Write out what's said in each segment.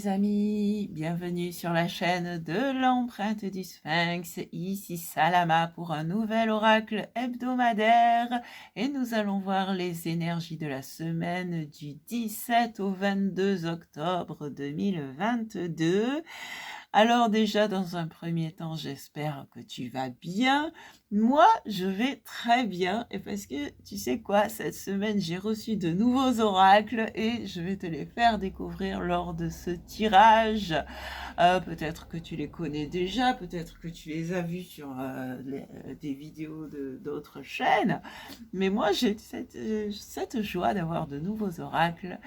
les amis, bienvenue sur la chaîne de l'empreinte du Sphinx, ici Salama pour un nouvel oracle hebdomadaire et nous allons voir les énergies de la semaine du 17 au 22 octobre 2022. Alors déjà, dans un premier temps, j'espère que tu vas bien. Moi, je vais très bien et parce que tu sais quoi, cette semaine, j'ai reçu de nouveaux oracles et je vais te les faire découvrir lors de ce tirage. Peut-être que tu les connais déjà, peut-être que tu les as vus sur des vidéos d'autres chaînes, mais moi, j'ai cette joie d'avoir de nouveaux oracles.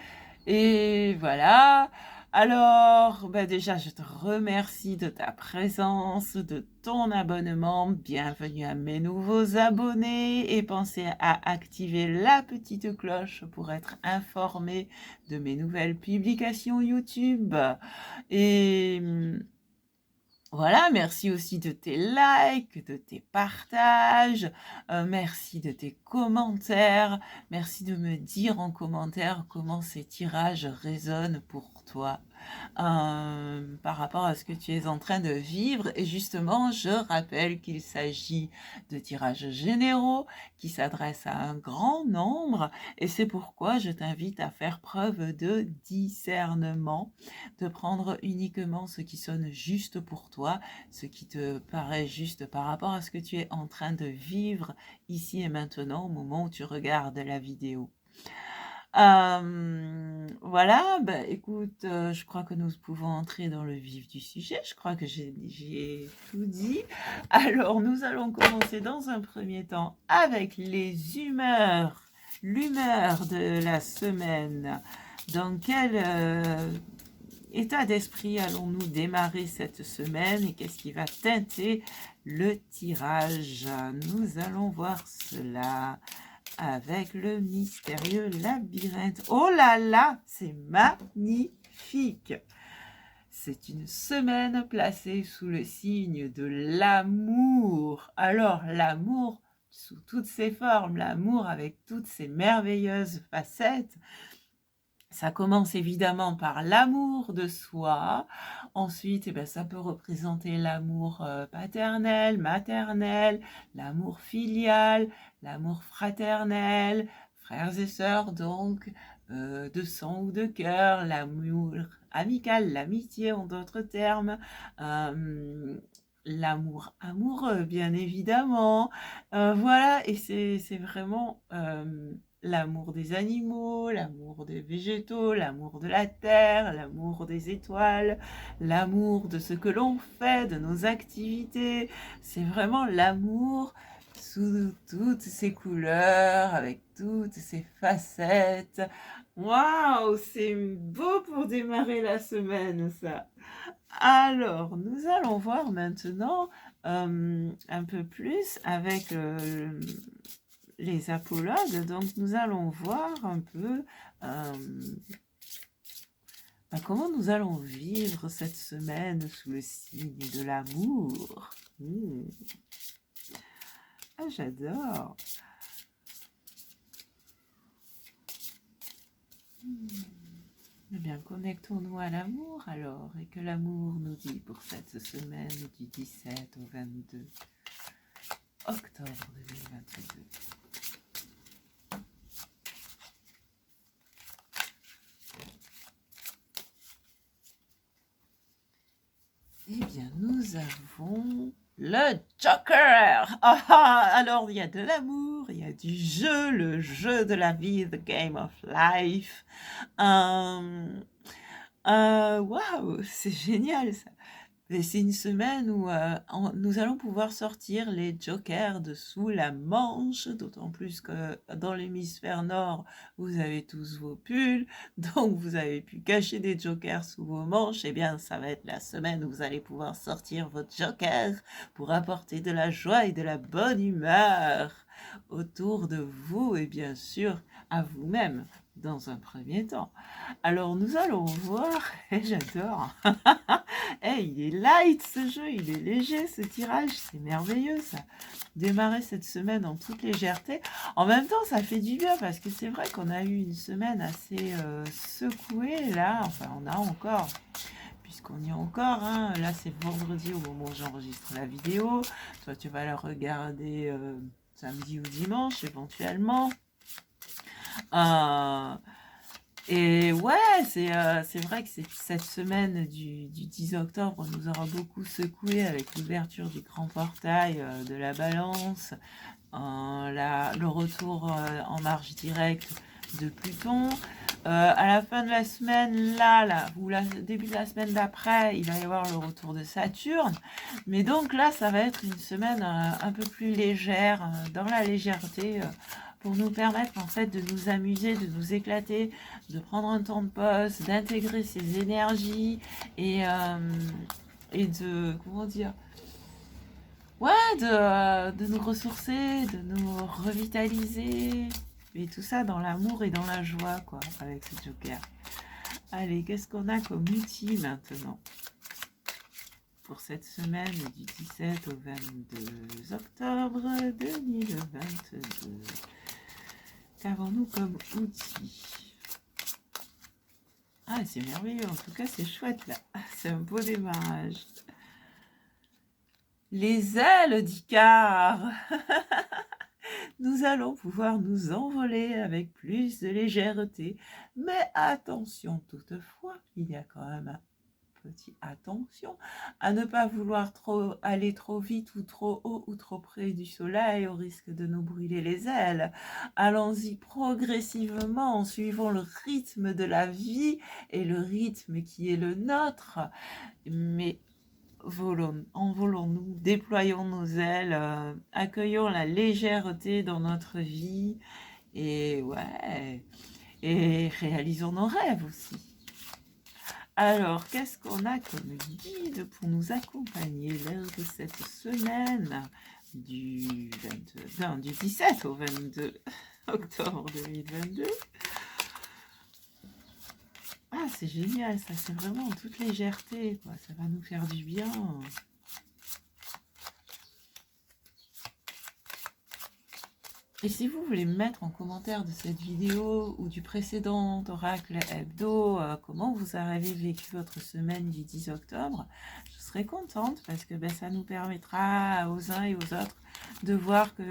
Et voilà. Alors, déjà, je te remercie de ta présence, de ton abonnement. Bienvenue à mes nouveaux abonnés et pensez à activer la petite cloche pour être informé de mes nouvelles publications YouTube. Et voilà, merci aussi de tes likes, de tes partages, merci de tes commentaires, merci de me dire en commentaire comment ces tirages résonnent pour toi par rapport à ce que tu es en train de vivre. Et justement, je rappelle qu'il s'agit de tirages généraux qui s'adressent à un grand nombre et c'est pourquoi je t'invite à faire preuve de discernement, de prendre uniquement ce qui sonne juste pour toi, ce qui te paraît juste par rapport à ce que tu es en train de vivre ici et maintenant au moment où tu regardes la vidéo. Voilà, écoute, je crois que nous pouvons entrer dans le vif du sujet. Je crois que j'ai tout dit. Alors, nous allons commencer dans un premier temps avec les humeurs, l'humeur de la semaine. Dans quel état d'esprit allons-nous démarrer cette semaine et qu'est-ce qui va teinter le tirage? Nous allons voir cela avec le mystérieux labyrinthe. Oh là là, c'est magnifique! C'est une semaine placée sous le signe de l'amour. Alors, l'amour sous toutes ses formes, l'amour avec toutes ses merveilleuses facettes. Ça commence évidemment par l'amour de soi. Ensuite, ça peut représenter l'amour paternel, maternel, l'amour filial, l'amour fraternel, frères et sœurs donc, de sang ou de cœur, l'amour amical, l'amitié en d'autres termes, l'amour amoureux bien évidemment. Voilà, et c'est vraiment l'amour des animaux, l'amour des végétaux, l'amour de la terre, l'amour des étoiles, l'amour de ce que l'on fait, de nos activités. C'est vraiment l'amour sous toutes ses couleurs, avec toutes ses facettes. Waouh, c'est beau pour démarrer la semaine, ça. Alors, nous allons voir maintenant un peu plus avec les apologues. Donc, nous allons voir un peu comment nous allons vivre cette semaine sous le signe de l'amour. Ah, j'adore. Eh bien, connectons-nous à l'amour alors, et que l'amour nous dit pour cette semaine du 17 au 22 octobre 2022. Eh bien, nous avons le Joker. Alors, il y a de l'amour, il y a du jeu, le jeu de la vie, the game of life. Waouh, c'est génial ça. Et c'est une semaine où nous allons pouvoir sortir les jokers de sous la manche, d'autant plus que dans l'hémisphère nord, vous avez tous vos pulls, donc vous avez pu cacher des jokers sous vos manches. Eh bien, ça va être la semaine où vous allez pouvoir sortir votre joker pour apporter de la joie et de la bonne humeur autour de vous et bien sûr à vous-même. dans un premier temps. Alors nous allons voir, et j'adore, il est light ce jeu, il est léger ce tirage, c'est merveilleux ça. Démarrer cette semaine en toute légèreté. En même temps, ça fait du bien parce que c'est vrai qu'on a eu une semaine assez secouée là, enfin on a encore, puisqu'on y est encore, hein. Là c'est vendredi au moment où j'enregistre la vidéo, toi tu vas la regarder samedi ou dimanche éventuellement. Et ouais, c'est vrai que cette semaine du 10 octobre nous aura beaucoup secoué avec l'ouverture du grand portail de la Balance, le retour en marche directe de Pluton. À la fin de la semaine, ou début de la semaine d'après, il va y avoir le retour de Saturne. Mais donc là, ça va être une semaine un peu plus légère, dans la légèreté, pour nous permettre en fait de nous amuser, de nous éclater, de prendre un temps de pause, d'intégrer ces énergies et de, comment dire, ouais, de nous ressourcer, de nous revitaliser, et tout ça dans l'amour et dans la joie, quoi, avec ce Joker. Allez, qu'est-ce qu'on a comme outil maintenant pour cette semaine du 17 au 22 octobre 2022? Qu'avons-nous comme outil? Ah, c'est merveilleux, en tout cas, c'est chouette, là. C'est un beau démarrage. Les ailes d'Icare. Nous allons pouvoir nous envoler avec plus de légèreté. Mais attention toutefois, il y a quand même un petit attention à ne pas vouloir aller trop vite ou trop haut ou trop près du soleil au risque de nous brûler les ailes. Allons-y progressivement en suivant le rythme de la vie et le rythme qui est le nôtre. Mais envolons-nous, déployons nos ailes, accueillons la légèreté dans notre vie et ouais, et réalisons nos rêves aussi. Alors, qu'est-ce qu'on a comme guide pour nous accompagner lors de cette semaine du 17 au 22 octobre 2022? Ah, c'est génial, ça, c'est vraiment en toute légèreté, quoi. Ça va nous faire du bien. Et si vous voulez me mettre en commentaire de cette vidéo ou du précédent oracle hebdo, comment vous avez vécu votre semaine du 10 octobre, je serais contente parce que ça nous permettra aux uns et aux autres de voir que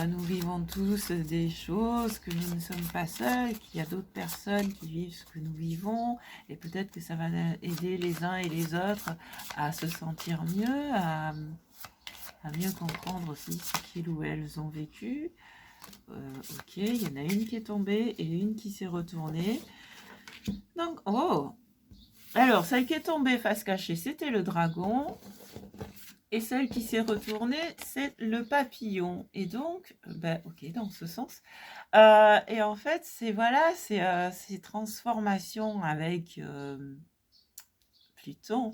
nous vivons tous des choses, que nous ne sommes pas seuls, qu'il y a d'autres personnes qui vivent ce que nous vivons, et peut-être que ça va aider les uns et les autres à se sentir mieux, à mieux comprendre aussi ce qu'ils ou elles ont vécu. Ok, il y en a une qui est tombée et une qui s'est retournée. Donc, alors, celle qui est tombée face cachée, c'était le dragon. Et celle qui s'est retournée, c'est le papillon. Et donc, ok, dans ce sens. Et en fait, c'est ces transformations avec Pluton.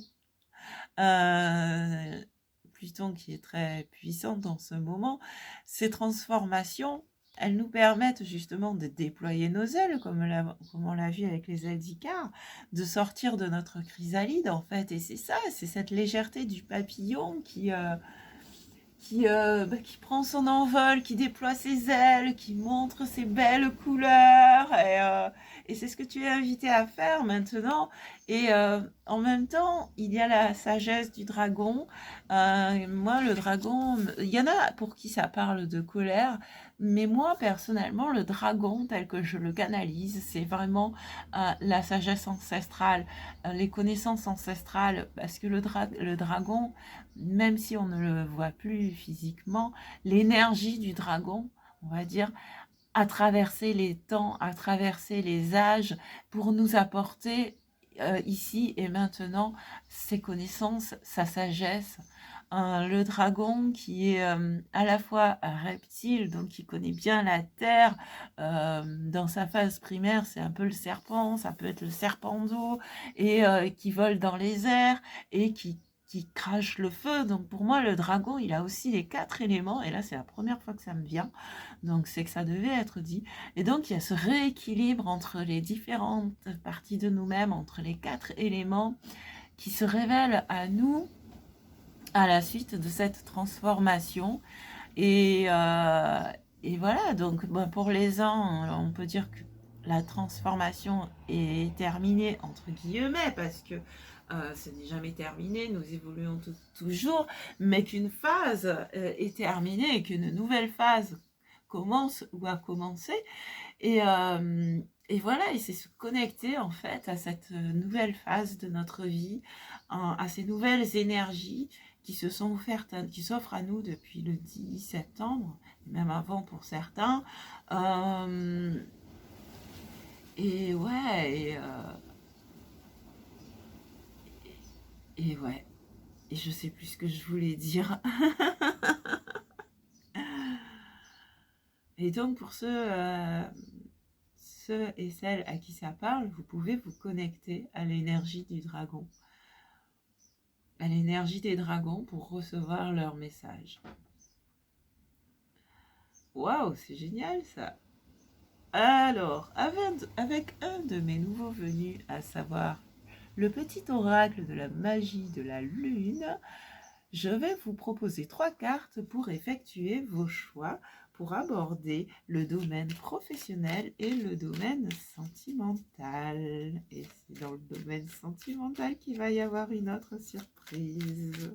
Pluton qui est très puissante dans ce moment. Ces transformations, elles nous permettent justement de déployer nos ailes, comme on l'a vu avec les ailes d'Icare, de sortir de notre chrysalide en fait. Et c'est ça, c'est cette légèreté du papillon qui prend son envol, qui déploie ses ailes, qui montre ses belles couleurs. Et c'est ce que tu es invité à faire maintenant. Et en même temps, il y a la sagesse du dragon. Moi, le dragon, il y en a pour qui ça parle de colère. Mais moi, personnellement, le dragon, tel que je le canalise, c'est vraiment la sagesse ancestrale, les connaissances ancestrales. Parce que le dragon, même si on ne le voit plus physiquement, l'énergie du dragon, on va dire, a traversé les temps, a traversé les âges pour nous apporter ici et maintenant ses connaissances, sa sagesse. Le dragon qui est à la fois un reptile, donc qui connaît bien la terre, dans sa phase primaire, c'est un peu le serpent, ça peut être le serpent d'eau, et qui vole dans les airs, et qui qui crache le feu. Donc pour moi, le dragon, il a aussi les 4 éléments. Et là, c'est la première fois que ça me vient. Donc c'est que ça devait être dit. Et donc, il y a ce rééquilibre entre les différentes parties de nous-mêmes, entre les 4 éléments qui se révèlent à nous à la suite de cette transformation. Et voilà, donc pour les uns, on peut dire que la transformation est terminée, entre guillemets, parce que ce n'est jamais terminé, nous évoluons toujours, mais qu'une phase est terminée et qu'une nouvelle phase commence ou a commencé. Et voilà, et c'est se connecter en fait à cette nouvelle phase de notre vie, à ces nouvelles énergies qui se sont offertes, qui s'offrent à nous depuis le 10 septembre, même avant pour certains. Et ouais, et ouais, et je sais plus ce que je voulais dire. Et donc pour ceux et celles à qui ça parle, vous pouvez vous connecter à l'énergie du dragon, à l'énergie des dragons pour recevoir leur message. Waouh, c'est génial ça! Alors, avec un de mes nouveaux venus, à savoir le petit oracle de la magie de la lune, je vais vous proposer 3 cartes pour effectuer vos choix, pour aborder le domaine professionnel et le domaine sentimental. Et c'est dans le domaine sentimental qu'il va y avoir une autre surprise.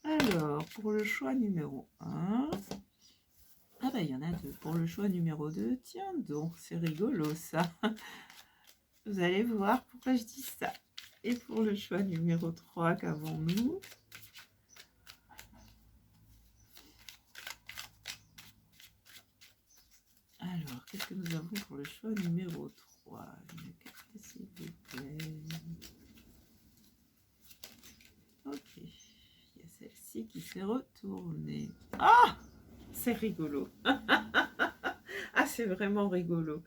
Alors, pour le choix numéro 1... Ah bah il y en a 2. Pour le choix numéro 2, tiens donc, c'est rigolo ça. Vous allez voir pourquoi je dis ça. Et pour le choix numéro 3, qu'avons-nous? Alors, qu'est-ce que nous avons pour le choix numéro 3? Une carte, s'il vous plaît. Ok. Il y a celle-ci qui s'est retournée. Ah! C'est rigolo. Ah, c'est vraiment rigolo.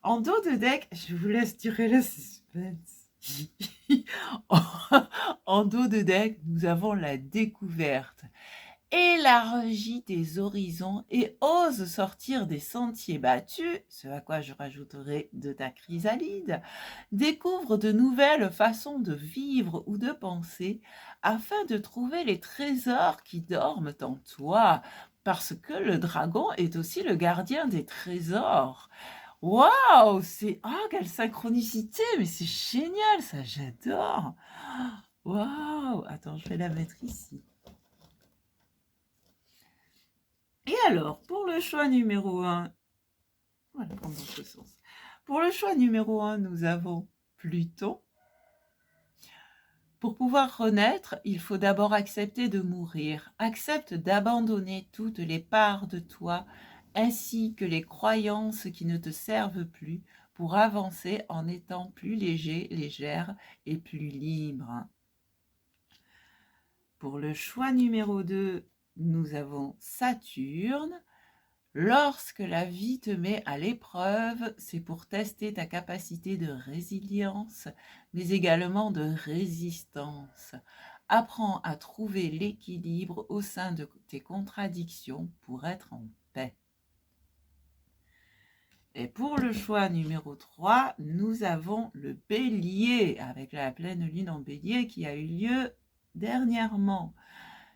En dos de deck, je vous laisse durer le suspense. En dos de deck, nous avons la découverte. Élargis tes horizons et ose sortir des sentiers battus, ce à quoi je rajouterai de ta chrysalide. Découvre de nouvelles façons de vivre ou de penser afin de trouver les trésors qui dorment en toi, parce que le dragon est aussi le gardien des trésors. Waouh, c'est... Oh, quelle synchronicité, mais c'est génial, ça, j'adore. Waouh, attends, je vais la mettre ici. Et alors, pour le choix numéro 1, voilà, dans ce sens. Pour le choix numéro 1, nous avons Pluton. Pour pouvoir renaître, il faut d'abord accepter de mourir. Accepte d'abandonner toutes les parts de toi, ainsi que les croyances qui ne te servent plus, pour avancer en étant plus léger, légère et plus libre. Pour le choix numéro 2, nous avons Saturne. Lorsque la vie te met à l'épreuve, c'est pour tester ta capacité de résilience, mais également de résistance. Apprends à trouver l'équilibre au sein de tes contradictions pour être en paix. Et pour le choix numéro 3, nous avons le Bélier, avec la pleine lune en Bélier qui a eu lieu dernièrement.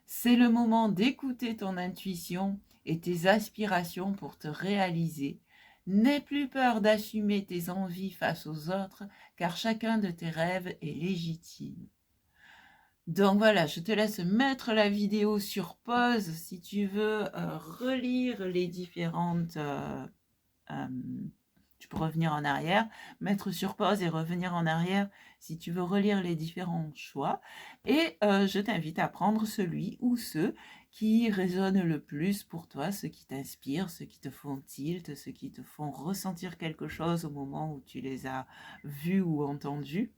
C'est le moment d'écouter ton intuition et tes aspirations pour te réaliser. N'aie plus peur d'assumer tes envies face aux autres, car chacun de tes rêves est légitime. Donc voilà, je te laisse mettre la vidéo sur pause si tu veux relire les différentes... tu peux revenir en arrière, mettre sur pause et revenir en arrière si tu veux relire les différents choix. Et je t'invite à prendre celui ou ceux qui résonnent le plus pour toi, ceux qui t'inspirent, ceux qui te font tilt, ceux qui te font ressentir quelque chose au moment où tu les as vus ou entendus.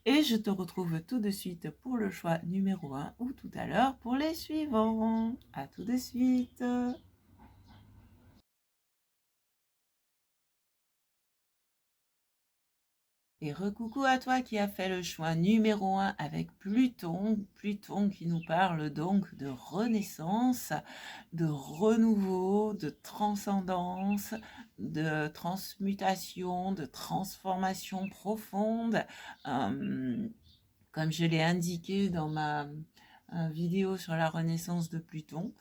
Et je te retrouve tout de suite pour le choix numéro 1 ou tout à l'heure pour les suivants. À tout de suite. Et recoucou à toi qui a fait le choix numéro 1 avec Pluton. Pluton qui nous parle donc de renaissance, de renouveau, de transcendance, de transmutation, de transformation profonde. Comme je l'ai indiqué dans ma vidéo sur la renaissance de Pluton.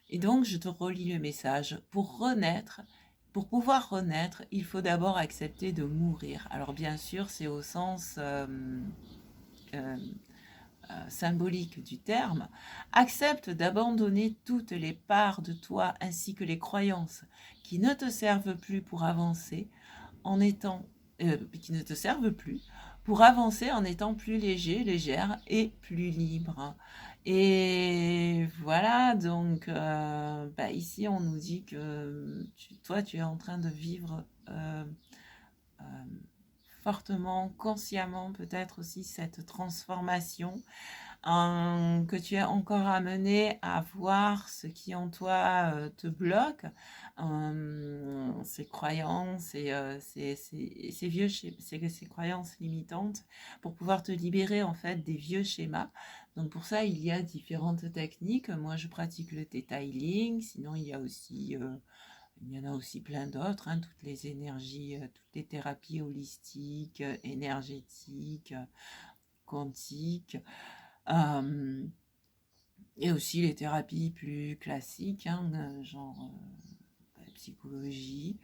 Et donc, je te relis le message. Pour renaître, pour pouvoir renaître, il faut d'abord accepter de mourir. Alors bien sûr, c'est au sens symbolique du terme. Accepte d'abandonner toutes les parts de toi ainsi que les croyances qui ne te servent plus pour avancer en étant qui ne te servent plus pour avancer en étant plus léger, légère et plus libre. Et voilà, donc ici on nous dit que toi tu es en train de vivre fortement, consciemment peut-être aussi cette transformation, que tu es encore amené à voir ce qui en toi te bloque, ces croyances et ces croyances limitantes, pour pouvoir te libérer en fait des vieux schémas. Donc pour ça, il y a différentes techniques. Moi, je pratique le Theta Healing. Sinon, il y a aussi il y en a aussi plein d'autres, hein, toutes les énergies, toutes les thérapies holistiques, énergétiques, quantiques, et aussi les thérapies plus classiques, hein, genre psychologie.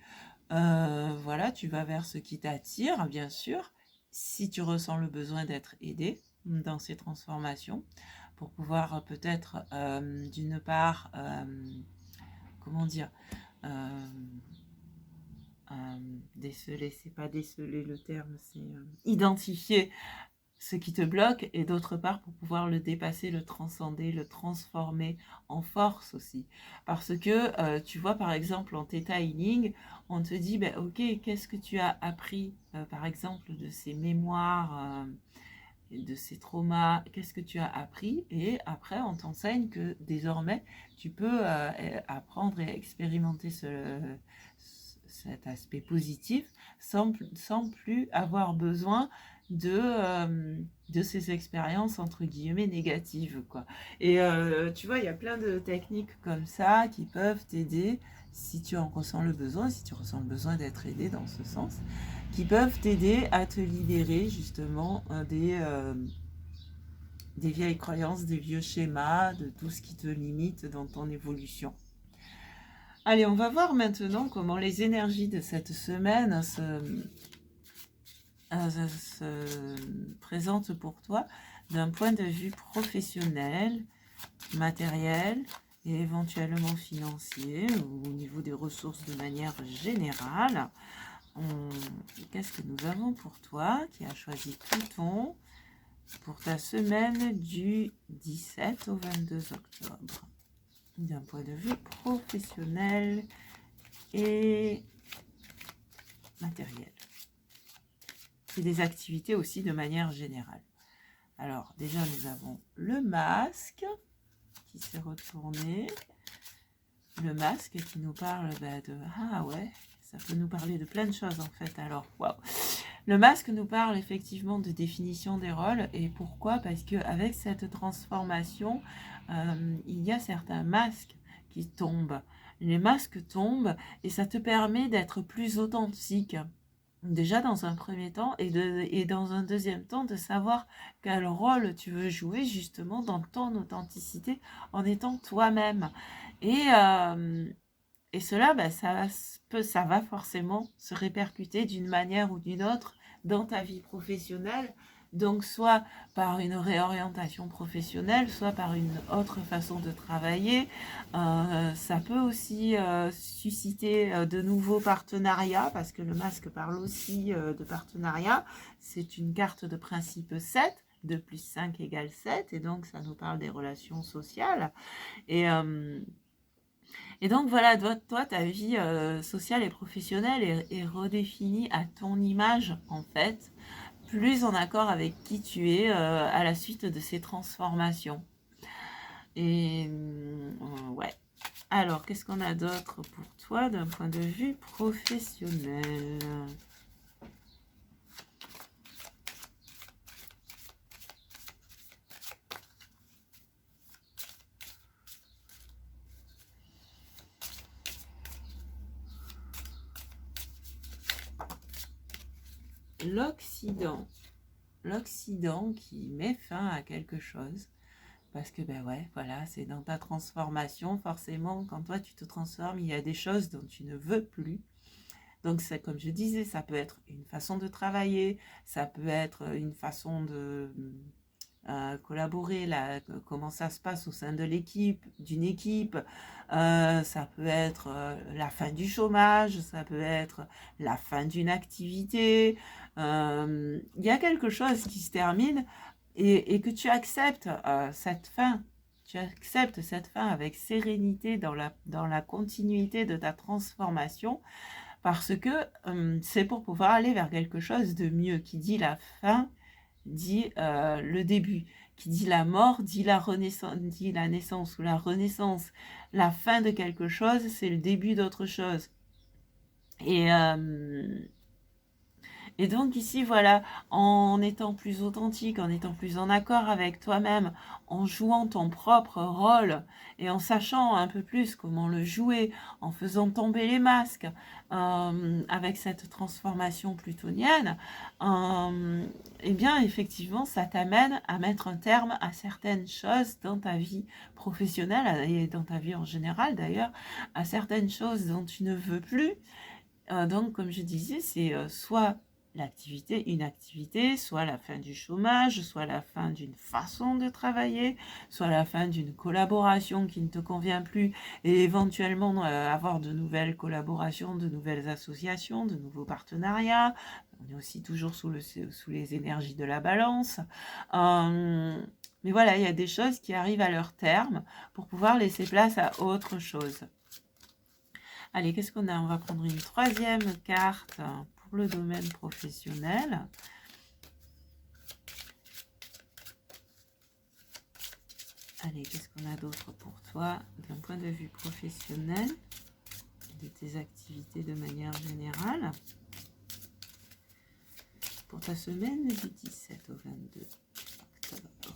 Voilà, tu vas vers ce qui t'attire, bien sûr, si tu ressens le besoin d'être aidé dans ces transformations, pour pouvoir peut-être, d'une part, comment dire, déceler, c'est pas déceler le terme, c'est identifier ce qui te bloque, et d'autre part pour pouvoir le dépasser, le transcender, le transformer en force aussi. Parce que tu vois, par exemple en Theta Healing, on te dit ok, qu'est-ce que tu as appris par exemple de ces mémoires, de ces traumas, qu'est-ce que tu as appris, et après on t'enseigne que désormais tu peux apprendre et expérimenter cet aspect positif sans plus avoir besoin de ces expériences entre guillemets négatives, quoi. Et tu vois, il y a plein de techniques comme ça qui peuvent t'aider si tu en ressens le besoin, si tu ressens le besoin d'être aidé dans ce sens, qui peuvent t'aider à te libérer justement des vieilles croyances, des vieux schémas, de tout ce qui te limite dans ton évolution. Allez, on va voir maintenant comment les énergies de cette semaine se présentent pour toi d'un point de vue professionnel, matériel et éventuellement financier, ou au niveau des ressources de manière générale. Qu'est-ce que nous avons pour toi qui a choisi Pluton pour ta semaine du 17 au 22 octobre, d'un point de vue professionnel et matériel, et des activités aussi de manière générale. Alors déjà nous avons le masque qui s'est retourné, le masque qui nous parle de ça peut nous parler de plein de choses en fait. Alors waouh, le masque nous parle effectivement de définition des rôles. Et pourquoi? Parce qu'avec cette transformation, il y a certains masques qui tombent. Les masques tombent et ça te permet d'être plus authentique. Déjà dans un premier temps, et dans un deuxième temps, de savoir quel rôle tu veux jouer justement dans ton authenticité en étant toi-même. Et cela, ça va forcément se répercuter d'une manière ou d'une autre dans ta vie professionnelle. Donc soit par une réorientation professionnelle, soit par une autre façon de travailler. Ça peut aussi susciter de nouveaux partenariats, parce que le masque parle aussi de partenariat. C'est une carte de principe 7, 2 plus 5 égale 7, et donc ça nous parle des relations sociales. Et donc voilà, toi ta vie sociale et professionnelle est redéfinie à ton image en fait, plus en accord avec qui tu es à la suite de ces transformations. Et ouais. Alors, qu'est-ce qu'on a d'autre pour toi d'un point de vue professionnel? l'Occident. L'Occident qui met fin à quelque chose. Parce que, ben ouais, voilà, c'est dans ta transformation, forcément, quand toi tu te transformes, il y a des choses dont tu ne veux plus. Donc, c'est comme je disais, ça peut être une façon de travailler, ça peut être une façon de collaborer, là, comment ça se passe au sein de l'équipe, d'une équipe. Ça peut être la fin du chômage, ça peut être la fin d'une activité. Il y a quelque chose qui se termine et que tu acceptes cette fin. Tu acceptes cette fin avec sérénité dans la continuité de ta transformation parce que c'est pour pouvoir aller vers quelque chose de mieux. Qui dit la fin, dit le début. Qui dit la mort, dit la renaissance, dit la naissance ou la renaissance. La fin de quelque chose, c'est le début d'autre chose. Et donc ici, voilà, en étant plus authentique, en étant plus en accord avec toi-même, en jouant ton propre rôle et en sachant un peu plus comment le jouer, en faisant tomber les masques, avec cette transformation plutonienne, eh bien effectivement, ça t'amène à mettre un terme à certaines choses dans ta vie professionnelle et dans ta vie en général d'ailleurs, à certaines choses dont tu ne veux plus. Donc, comme je disais, c'est soit une activité, soit la fin du chômage, soit la fin d'une façon de travailler, soit la fin d'une collaboration qui ne te convient plus et éventuellement avoir de nouvelles collaborations, de nouvelles associations, de nouveaux partenariats. On est aussi toujours sous les énergies de la balance. Mais voilà, il y a des choses qui arrivent à leur terme pour pouvoir laisser place à autre chose. Allez, qu'est-ce qu'on a? On va prendre une troisième carte pour le domaine professionnel. Allez, qu'est-ce qu'on a d'autre pour toi d'un point de vue professionnel, de tes activités de manière générale, pour ta semaine du 17 au 22 octobre.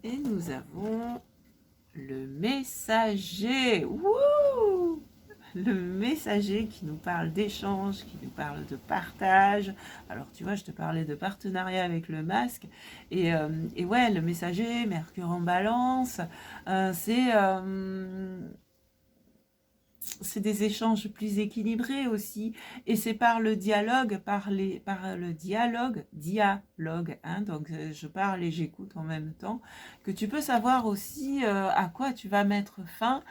Et nous avons le messager. Wouh! Le messager qui nous parle d'échange, qui nous parle de partage. Alors tu vois, je te parlais de partenariat avec le masque. Et ouais, le messager, Mercure en balance, c'est des échanges plus équilibrés aussi, et c'est par le dialogue, hein, donc je parle et j'écoute en même temps, que tu peux savoir aussi à quoi tu vas mettre fin,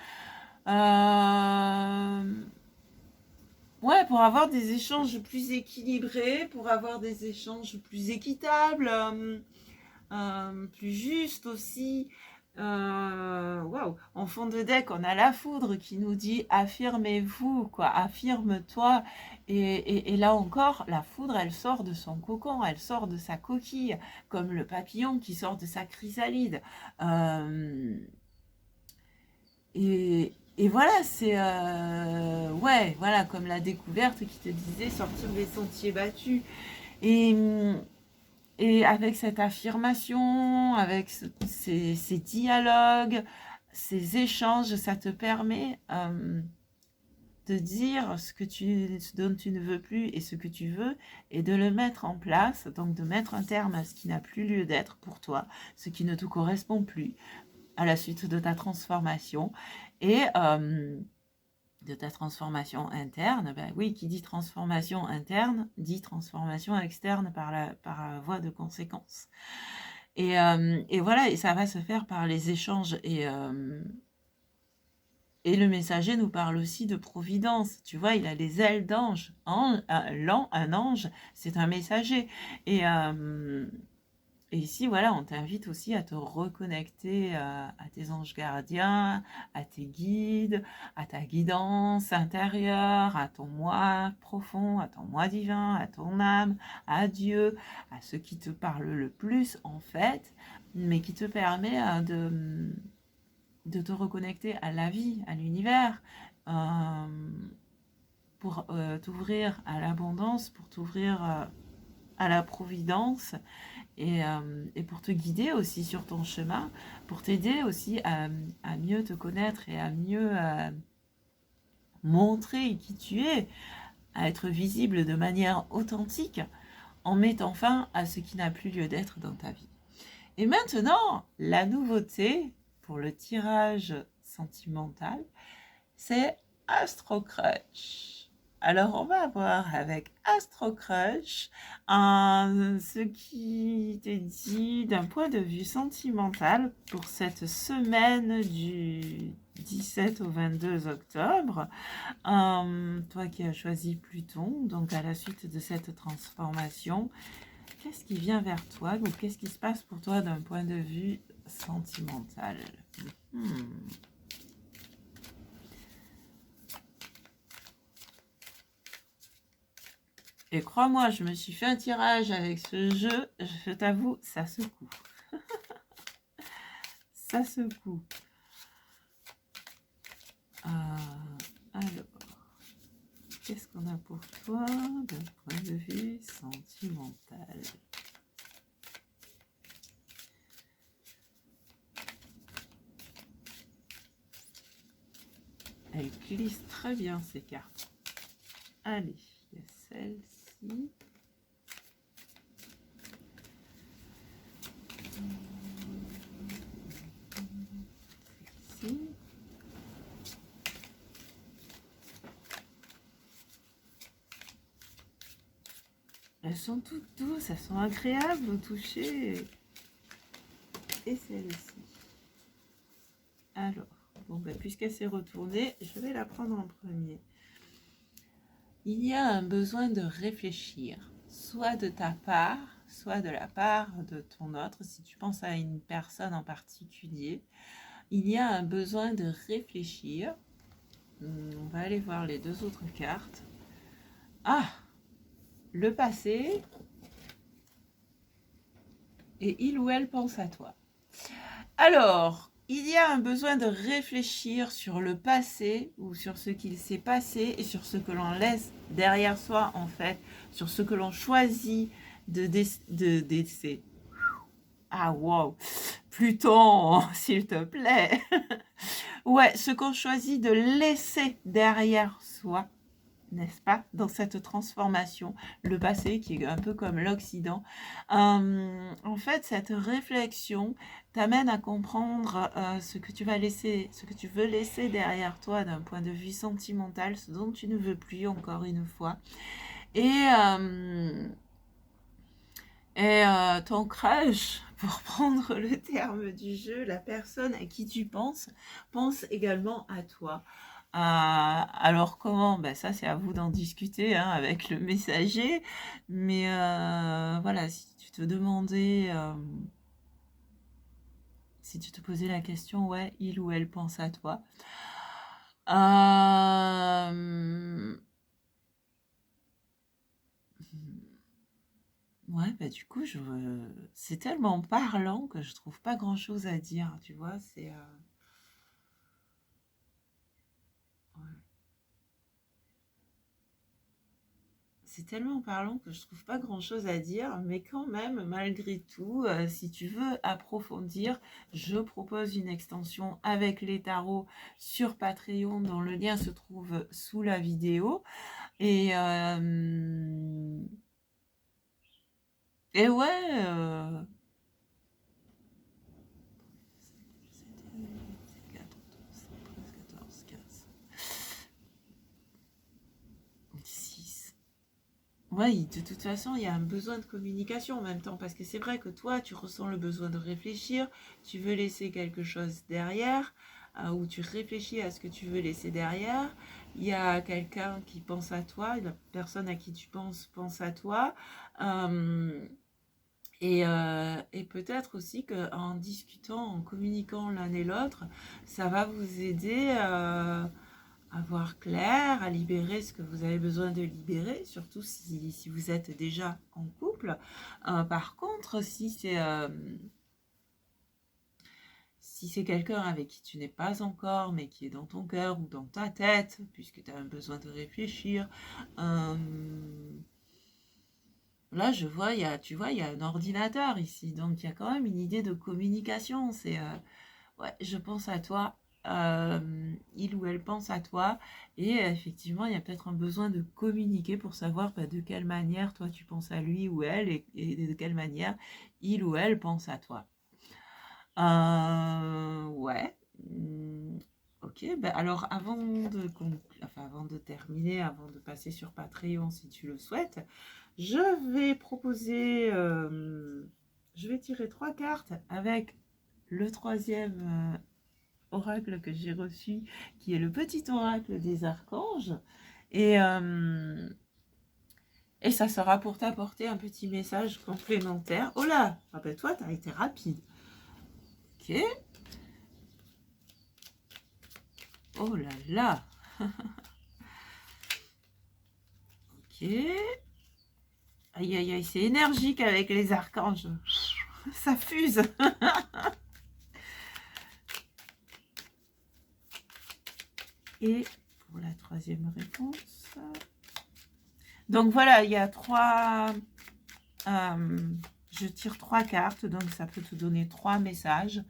ouais, pour avoir des échanges plus équilibrés, pour avoir des échanges plus équitables, plus justes aussi. Waouh. En fond de deck, on a la foudre qui nous dit affirmez-vous, quoi, affirme-toi. Et là encore, la foudre, elle sort de son cocon, elle sort de sa coquille, comme le papillon qui sort de sa chrysalide. Et voilà, c'est ouais, voilà, comme la découverte qui te disait sortir des sentiers battus. Et et avec cette affirmation, avec ces dialogues, ces échanges, ça te permet de dire ce dont tu ne veux plus et ce que tu veux, et de le mettre en place, donc de mettre un terme à ce qui n'a plus lieu d'être pour toi, ce qui ne te correspond plus à la suite de ta transformation. Et de ta transformation interne, ben oui, qui dit transformation interne, dit transformation externe par voie de conséquence. Et voilà, et ça va se faire par les échanges. Et le messager nous parle aussi de providence. Tu vois, il a les ailes d'ange. Un ange, c'est un messager. Et ici, voilà, on t'invite aussi à te reconnecter à tes anges gardiens, à tes guides, à ta guidance intérieure, à ton moi profond, à ton moi divin, à ton âme, à Dieu, à ce qui te parle le plus en fait, mais qui te permet de te reconnecter à la vie, à l'univers, pour t'ouvrir à l'abondance, pour t'ouvrir à la providence. et pour te guider aussi sur ton chemin, pour t'aider aussi à mieux te connaître et à mieux montrer qui tu es, à être visible de manière authentique en mettant fin à ce qui n'a plus lieu d'être dans ta vie. Et maintenant, la nouveauté pour le tirage sentimental, c'est Astro Crush. Alors, on va voir avec Astro Crush ce qui te dit d'un point de vue sentimental pour cette semaine du 17 au 22 octobre. Toi qui as choisi Pluton, donc à la suite de cette transformation, qu'est-ce qui vient vers toi ou qu'est-ce qui se passe pour toi d'un point de vue sentimental? Et crois-moi, je me suis fait un tirage avec ce jeu, je t'avoue, ça secoue. Ça secoue. Alors, qu'est-ce qu'on a pour toi d'un point de vue sentimental? Elle glisse très bien ces cartes. Allez, il y a celle-ci. Celle-ci. Elles sont toutes douces, elles sont agréables au toucher. Et celle-ci. Alors, bon, ben, puisqu'elle s'est retournée, je vais la prendre en premier. Il y a un besoin de réfléchir, soit de ta part, soit de la part de ton autre. Si tu penses à une personne en particulier, il y a un besoin de réfléchir. On va aller voir les deux autres cartes. Ah, le passé et il ou elle pense à toi. Alors, il y a un besoin de réfléchir sur le passé ou sur ce qu'il s'est passé et sur ce que l'on laisse derrière soi en fait, sur ce que l'on choisit de laisser. Ah wow, Pluton, s'il te plaît. Ouais, ce qu'on choisit de laisser derrière soi, n'est-ce pas, dans cette transformation, le passé qui est un peu comme l'Occident. En fait, cette réflexion t'amène à comprendre ce que tu vas laisser, ce que tu veux laisser derrière toi d'un point de vue sentimental, ce dont tu ne veux plus encore une fois. Et ton crush, pour prendre le terme du jeu, la personne à qui tu penses, pense également à toi. Alors comment? Ben ça, c'est à vous d'en discuter hein, avec le messager. Mais voilà, si tu te demandais, si tu te posais la question, ouais, il ou elle pense à toi. Ouais, bah du coup, c'est tellement parlant que je trouve pas grand-chose à dire, tu vois, c'est... ouais. C'est tellement parlant que je trouve pas grand-chose à dire, mais quand même, malgré tout, si tu veux approfondir, je propose une extension avec les tarots sur Patreon, dont le lien se trouve sous la vidéo. Et ouais... 6. Ouais, de toute façon, il y a un besoin de communication en même temps, parce que c'est vrai que toi, tu ressens le besoin de réfléchir, tu veux laisser quelque chose derrière, ou tu réfléchis à ce que tu veux laisser derrière. Il y a quelqu'un qui pense à toi, la personne à qui tu penses pense à toi. Et peut-être aussi qu'en discutant, en communiquant l'un et l'autre, ça va vous aider à voir clair, à libérer ce que vous avez besoin de libérer, surtout si vous êtes déjà en couple. Par contre, si c'est quelqu'un avec qui tu n'es pas encore, mais qui est dans ton cœur ou dans ta tête, puisque tu as un besoin de réfléchir, là, je vois, tu vois, il y a un ordinateur ici, donc il y a quand même une idée de communication. C'est, ouais, je pense à toi, il ou elle pense à toi, et effectivement, il y a peut-être un besoin de communiquer pour savoir bah, de quelle manière toi tu penses à lui ou elle, et de quelle manière il ou elle pense à toi. Ouais. Ok, bah alors avant de terminer, avant de passer sur Patreon si tu le souhaites, je vais proposer, je vais tirer 3 cartes avec le troisième oracle que j'ai reçu, qui est le petit oracle des archanges. Et, euh, et ça sera pour t'apporter un petit message complémentaire. Oh là, rappelle-toi, t'as été rapide. Ok. Oh là là. Ok. Aïe aïe aïe, c'est énergique avec les archanges. Ça fuse. Et pour la troisième réponse. Donc voilà, il y a trois. Je tire 3 cartes, donc ça peut te donner 3 messages.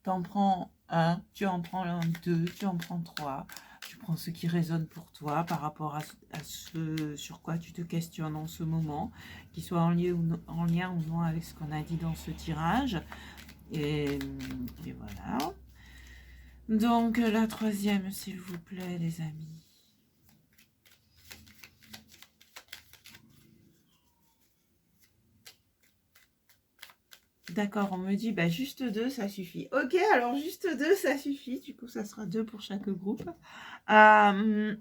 Tu en prends un, tu en prends un, deux, tu en prends 3. Tu prends ce qui résonne pour toi par rapport à ce sur quoi tu te questionnes en ce moment, qui soit en lien ou non avec ce qu'on a dit dans ce tirage. Et voilà. Donc la troisième, s'il vous plaît, les amis. D'accord, on me dit bah, juste 2, ça suffit. Ok, alors juste 2, ça suffit. Du coup, ça sera 2 pour chaque groupe. Ils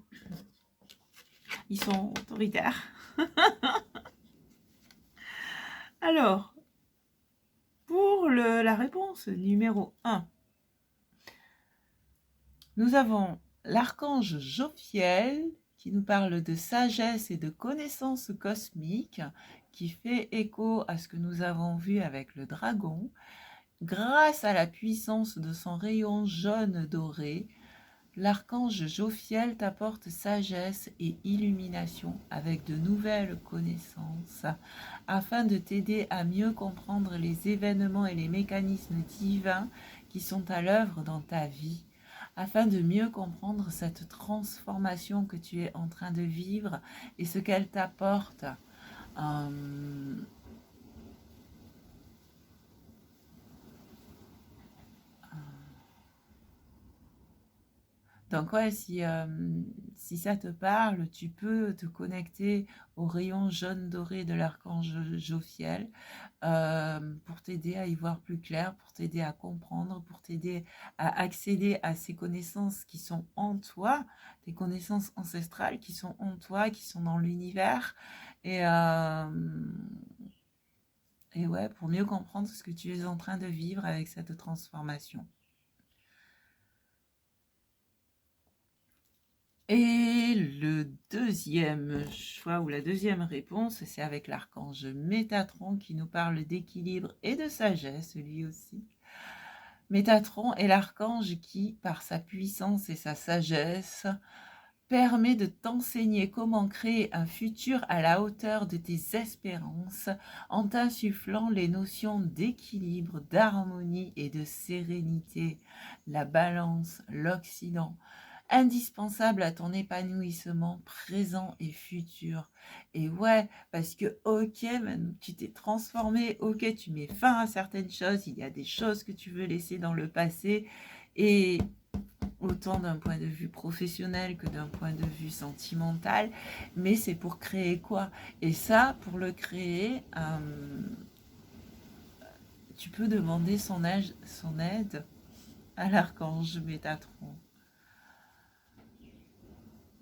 sont autoritaires. Alors, pour la réponse numéro 1, nous avons l'archange Jophiel qui nous parle de sagesse et de connaissance cosmique, qui fait écho à ce que nous avons vu avec le dragon. Grâce à la puissance de son rayon jaune doré, l'archange Jophiel t'apporte sagesse et illumination avec de nouvelles connaissances afin de t'aider à mieux comprendre les événements et les mécanismes divins qui sont à l'œuvre dans ta vie, afin de mieux comprendre cette transformation que tu es en train de vivre et ce qu'elle t'apporte. Donc ouais, si ça te parle, tu peux te connecter au rayon jaune doré de l'archange Jophiel pour t'aider à y voir plus clair, pour t'aider à comprendre, pour t'aider à accéder à ces connaissances qui sont en toi, tes connaissances ancestrales qui sont en toi, qui sont dans l'univers. Et ouais, pour mieux comprendre ce que tu es en train de vivre avec cette transformation. Et le deuxième choix ou la deuxième réponse, c'est avec l'archange Métatron qui nous parle d'équilibre et de sagesse, lui aussi. Métatron est l'archange qui, par sa puissance et sa sagesse, permet de t'enseigner comment créer un futur à la hauteur de tes espérances en t'insufflant les notions d'équilibre, d'harmonie et de sérénité, la balance, l'Occident, indispensable à ton épanouissement présent et futur. Et ouais, parce que ok, maintenant tu t'es transformé, ok, tu mets fin à certaines choses, il y a des choses que tu veux laisser dans le passé, et autant d'un point de vue professionnel que d'un point de vue sentimental, mais c'est pour créer quoi? Et ça, pour le créer, tu peux demander son aide à l'archange Métatron.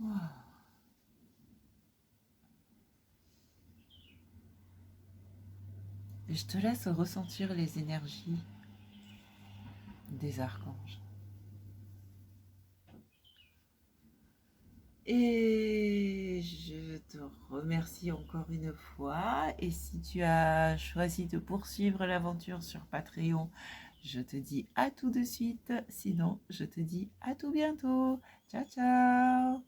Wow. Et je te laisse ressentir les énergies des archanges. Et je te remercie encore une fois. Et si tu as choisi de poursuivre l'aventure sur Patreon, je te dis à tout de suite. Sinon, je te dis à tout bientôt. Ciao, ciao!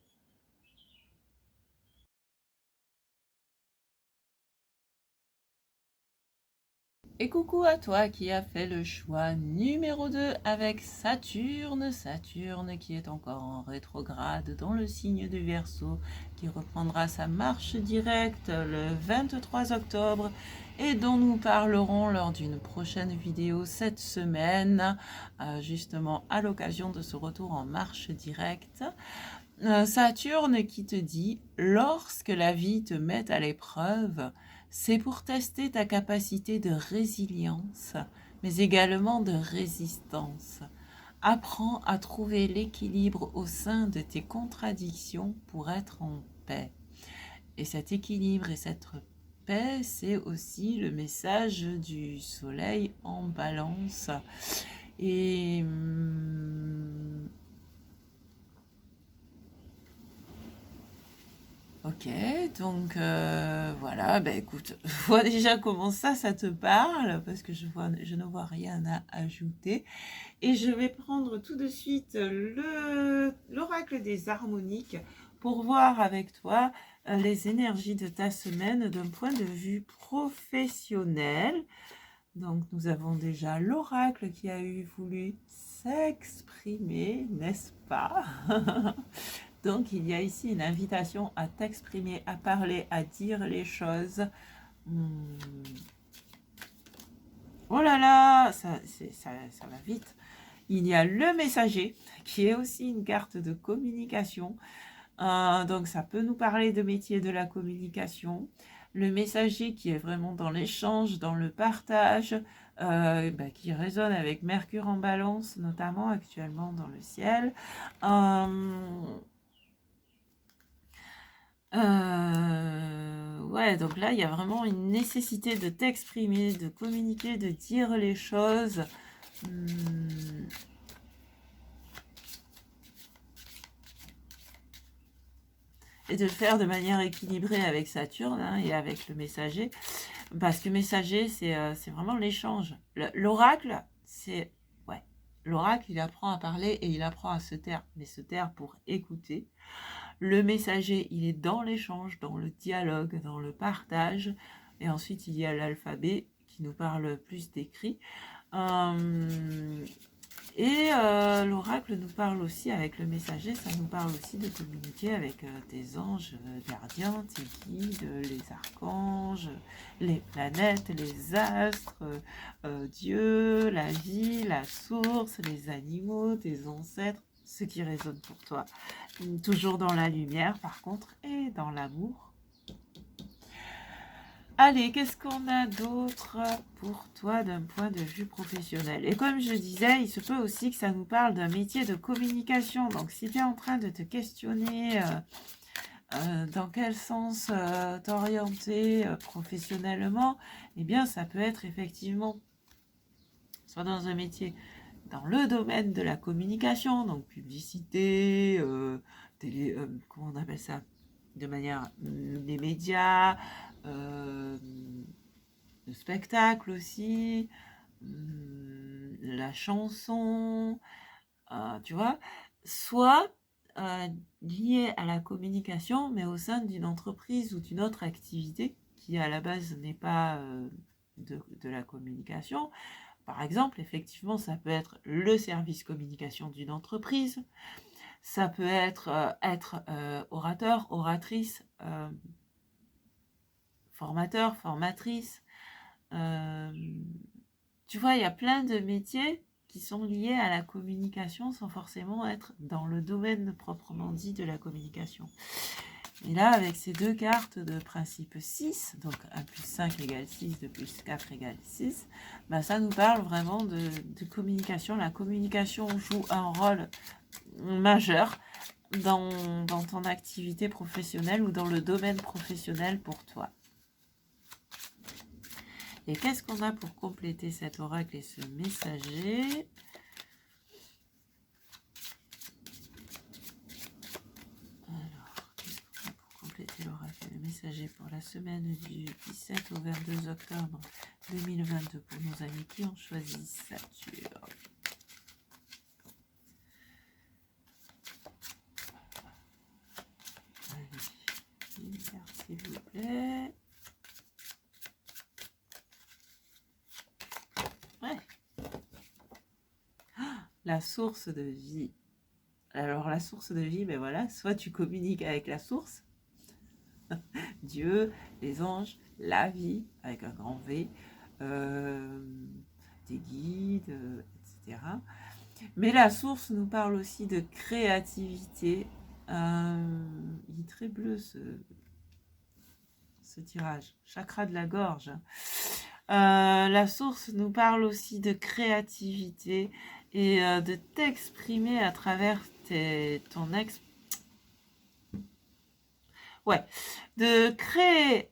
Et coucou à toi qui as fait le choix numéro 2 avec Saturne. Saturne qui est encore en rétrograde dans le signe du Verseau, qui reprendra sa marche directe le 23 octobre et dont nous parlerons lors d'une prochaine vidéo cette semaine, justement à l'occasion de ce retour en marche directe. Saturne qui te dit, lorsque la vie te met à l'épreuve, c'est pour tester ta capacité de résilience, mais également de résistance. Apprends à trouver l'équilibre au sein de tes contradictions pour être en paix. Et cet équilibre et cette paix, c'est aussi le message du soleil en balance. Et ok, donc voilà, ben écoute, vois déjà comment ça te parle, parce que je ne vois rien à ajouter. Et je vais prendre tout de suite l'oracle des harmoniques pour voir avec toi les énergies de ta semaine d'un point de vue professionnel. Donc nous avons déjà l'oracle qui a voulu s'exprimer, n'est-ce pas? Donc, il y a ici une invitation à t'exprimer, à parler, à dire les choses. Oh là là, ça va vite. Il y a le messager, qui est aussi une carte de communication. Donc, ça peut nous parler de métier de la communication. Le messager qui est vraiment dans l'échange, dans le partage, qui résonne avec Mercure en balance, notamment actuellement dans le ciel. Ouais, donc là, il y a vraiment une nécessité de t'exprimer, de communiquer, de dire les choses. Et de le faire de manière équilibrée avec Saturne et avec le messager. Parce que messager, c'est vraiment l'échange. L'oracle, c'est... Ouais, l'oracle, il apprend à parler et il apprend à se taire. Mais se taire pour écouter. Le messager, il est dans l'échange, dans le dialogue, dans le partage. Et ensuite, il y a l'alphabet qui nous parle plus d'écrit. L'oracle nous parle aussi, avec le messager, ça nous parle aussi de communiquer avec tes anges gardiens, tes guides, les archanges, les planètes, les astres, Dieu, la vie, la source, les animaux, tes ancêtres, ce qui résonne pour toi. Toujours dans la lumière, par contre, et dans l'amour. Allez, qu'est-ce qu'on a d'autre pour toi d'un point de vue professionnel? Et comme je disais, il se peut aussi que ça nous parle d'un métier de communication. Donc, si tu es en train de te questionner dans quel sens t'orienter professionnellement, eh bien, ça peut être effectivement soit dans un métier dans le domaine de la communication, donc publicité, télé, comment on appelle ça? De manière des médias, le spectacle aussi, la chanson, tu vois, soit lié à la communication, mais au sein d'une entreprise ou d'une autre activité qui à la base n'est pas de la communication. Par exemple, effectivement, ça peut être le service communication d'une entreprise, ça peut être orateur, oratrice, formateur, formatrice. Tu vois, il y a plein de métiers qui sont liés à la communication sans forcément être dans le domaine proprement dit de la communication. Et là, avec ces deux cartes de principe 6, donc 1 plus 5 égale 6, 2 plus 4 égale 6, bah ça nous parle vraiment de communication. La communication joue un rôle majeur dans ton activité professionnelle ou dans le domaine professionnel pour toi. Et qu'est-ce qu'on a pour compléter cet oracle et ce messager? Alors, qu'est-ce qu'on a pour compléter l'oracle et le messager pour la semaine du 17 au 22 octobre 2022 pour nos amis qui ont choisi Saturne? Allez, une carte s'il vous plaît. la source de vie. Alors la source de vie, ben voilà, soit tu communiques avec la source, Dieu, les anges, la vie, avec un grand V, des guides, etc. Mais la source nous parle aussi de créativité. Il est très bleu ce tirage, chakra de la gorge. La source nous parle aussi de créativité et de t'exprimer à travers de créer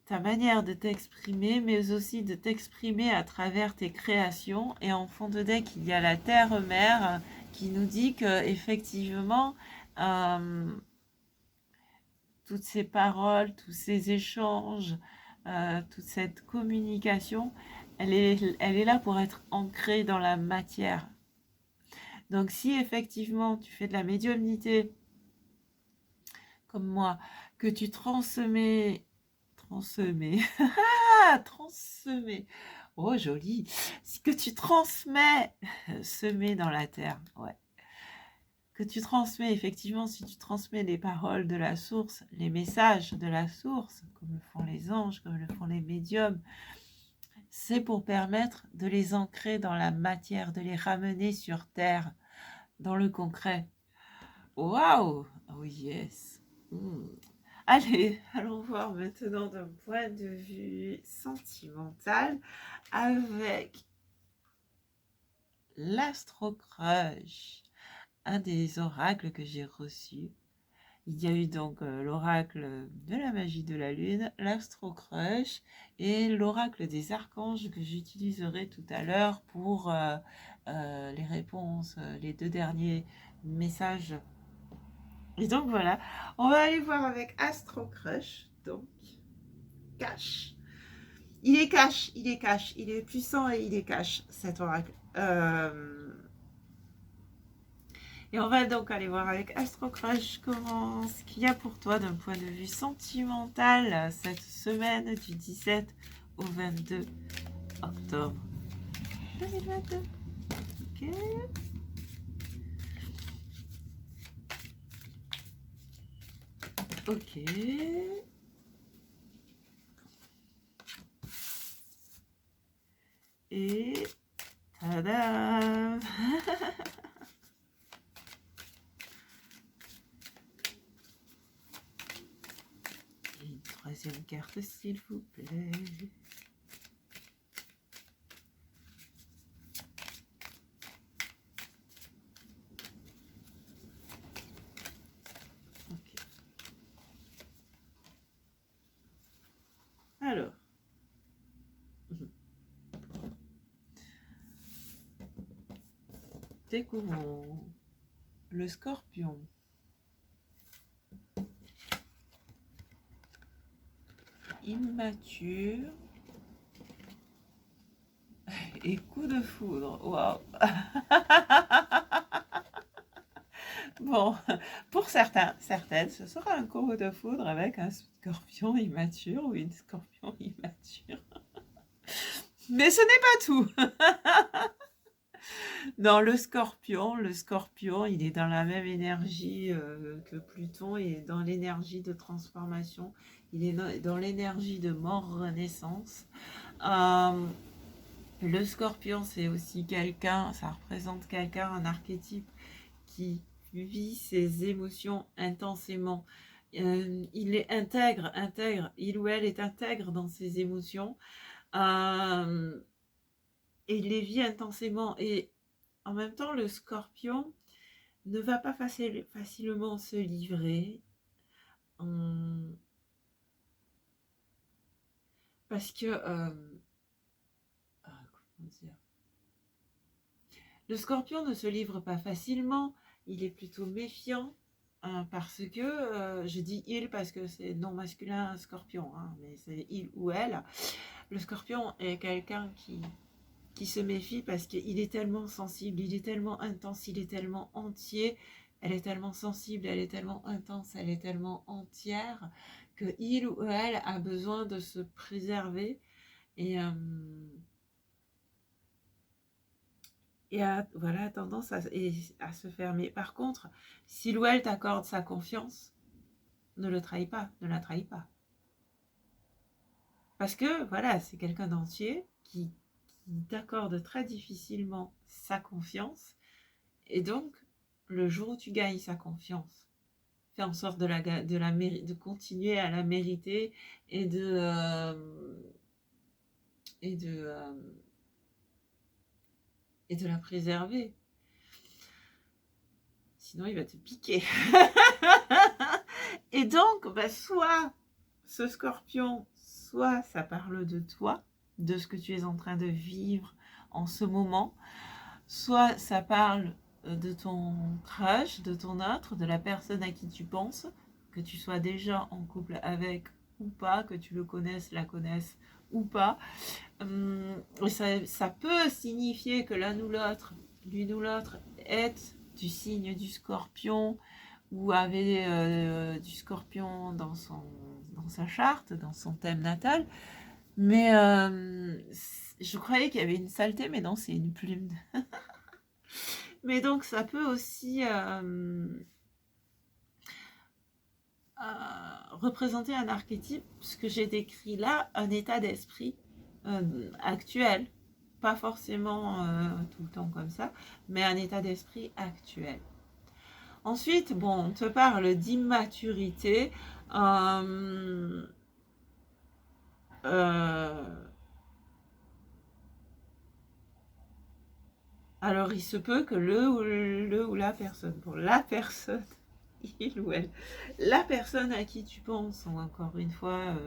ta manière de t'exprimer, mais aussi de t'exprimer à travers tes créations. Et en fond de deck, il y a la Terre-Mère qui nous dit que effectivement, toutes ces paroles, tous ces échanges, toute cette communication, elle est là pour être ancrée dans la matière. Donc si effectivement tu fais de la médiumnité, comme moi, que tu transmets, oh joli, que tu transmets, semer dans la terre, ouais. Que tu transmets, effectivement, si tu transmets les paroles de la source, les messages de la source, comme le font les anges, comme le font les médiums, c'est pour permettre de les ancrer dans la matière, de les ramener sur terre, dans le concret. Waouh! Oh yes! Allez, allons voir maintenant d'un point de vue sentimental avec l'Astro-Crush, un des oracles que j'ai reçus. Il y a eu donc l'oracle de la magie de la lune, l'Astro-Crush et l'oracle des archanges que j'utiliserai tout à l'heure pour les réponses, les deux derniers messages. Et donc voilà, on va aller voir avec Astro-Crush, donc cash. Il est cash, il est cash, il est puissant et il est cash, cet oracle. Et on va donc aller voir avec Astro Crush comment ce qu'il y a pour toi d'un point de vue sentimental cette semaine du 17 au 22 octobre 2022. Ok. Ok. Et tada. Une troisième carte, s'il vous plaît. Ok. Alors. Découvrons le Scorpion. Immature et coup de foudre. Waouh. Bon, pour certaines, ce sera un coup de foudre avec un scorpion immature ou une scorpion immature. Mais ce n'est pas tout. Non, le scorpion, il est dans la même énergie que Pluton, il est dans l'énergie de transformation, il est dans l'énergie de mort-renaissance. Le scorpion, c'est aussi quelqu'un, ça représente quelqu'un, un archétype qui vit ses émotions intensément. Il est intègre, il ou elle est intègre dans ses émotions et il les vit intensément. Et en même temps, le scorpion ne va pas facilement se livrer parce que comment dire, le scorpion ne se livre pas facilement, il est plutôt méfiant. Parce que, je dis il parce que c'est non masculin scorpion, hein, mais c'est il ou elle. Le scorpion est quelqu'un qui se méfie parce qu'il est tellement sensible, il est tellement intense, il est tellement entier, elle est tellement sensible, elle est tellement intense, elle est tellement entière que il ou elle a besoin de se préserver. Et et voilà, tendance à se fermer. Par contre, s'il ou elle t'accorde sa confiance, ne le trahis pas, ne la trahis pas. Parce que, voilà, c'est quelqu'un d'entier qui t'accorde très difficilement sa confiance. Et donc, le jour où tu gagnes sa confiance, fais en sorte de continuer à la mériter et et de, et de la préserver. Sinon, il va te piquer. Et donc, bah, soit ce scorpion, soit ça parle de toi, de ce que tu es en train de vivre en ce moment, soit ça parle de ton crush, de ton autre, de la personne à qui tu penses, que tu sois déjà en couple avec ou pas, que tu le connaisses, la connaisses ou pas. Ça peut signifier que l'une ou l'autre est du signe du scorpion ou avait du scorpion dans sa charte, dans son thème natal. Mais je croyais qu'il y avait une saleté, mais non, c'est une plume. Mais donc, ça peut aussi représenter un archétype, ce que j'ai décrit là, un état d'esprit actuel. Pas forcément tout le temps comme ça, mais un état d'esprit actuel. Ensuite, bon, on te parle d'immaturité. Alors, il se peut que le ou la personne, pour la personne, il ou elle, la personne à qui tu penses, encore une fois,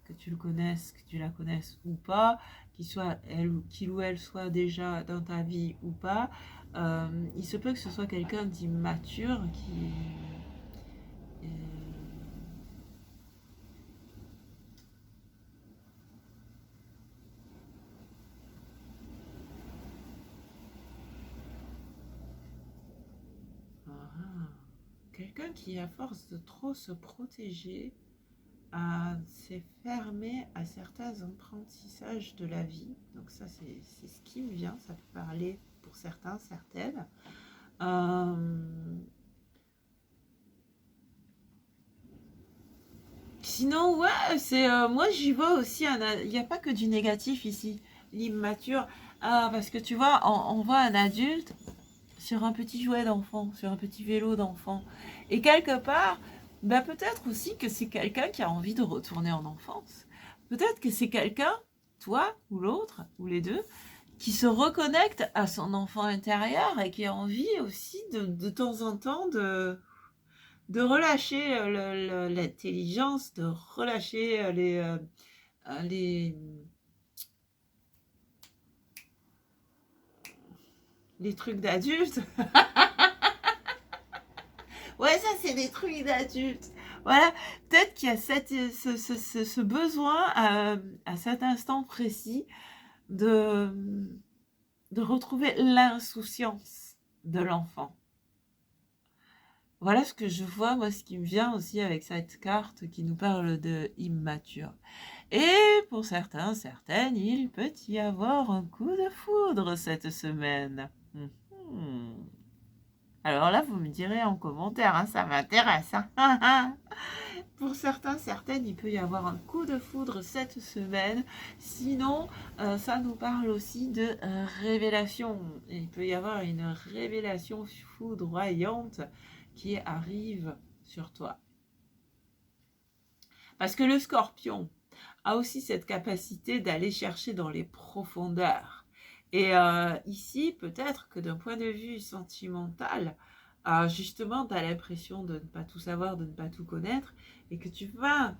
que tu le connaisses, que tu la connaisses ou pas, qu'il ou elle soit déjà dans ta vie ou pas, il se peut que ce soit quelqu'un d'immature qui... quelqu'un qui, à force de trop se protéger, s'est fermé à certains apprentissages de la vie. Donc ça, c'est ce qui me vient. Ça peut parler pour certains, certaines. Sinon, ouais, moi j'y vois aussi, il n'y a pas que du négatif ici, l'immature. Parce que tu vois, on voit un adulte sur un petit jouet d'enfant, sur un petit vélo d'enfant. Et quelque part, bah, peut-être aussi que c'est quelqu'un qui a envie de retourner en enfance. Peut-être que c'est quelqu'un, toi ou l'autre, ou les deux, qui se reconnecte à son enfant intérieur et qui a envie aussi de temps en temps de relâcher l'intelligence, de relâcher les, les trucs d'adultes. Ouais, ça, c'est des trucs d'adultes. Voilà, peut-être qu'il y a ce besoin à cet instant précis de, de retrouver l'insouciance de l'enfant. Voilà ce que je vois, moi, ce qui me vient aussi avec cette carte qui nous parle de immature. Et pour certains, certaines, il peut y avoir un coup de foudre cette semaine. Alors là, vous me direz en commentaire, hein, ça m'intéresse. Hein. Pour certains, certaines, il peut y avoir un coup de foudre cette semaine. Sinon, ça nous parle aussi de révélation. Il peut y avoir une révélation foudroyante qui arrive sur toi. Parce que le scorpion a aussi cette capacité d'aller chercher dans les profondeurs. Et ici, peut-être que d'un point de vue sentimental, justement, tu as l'impression de ne pas tout savoir, de ne pas tout connaître, et que tu vas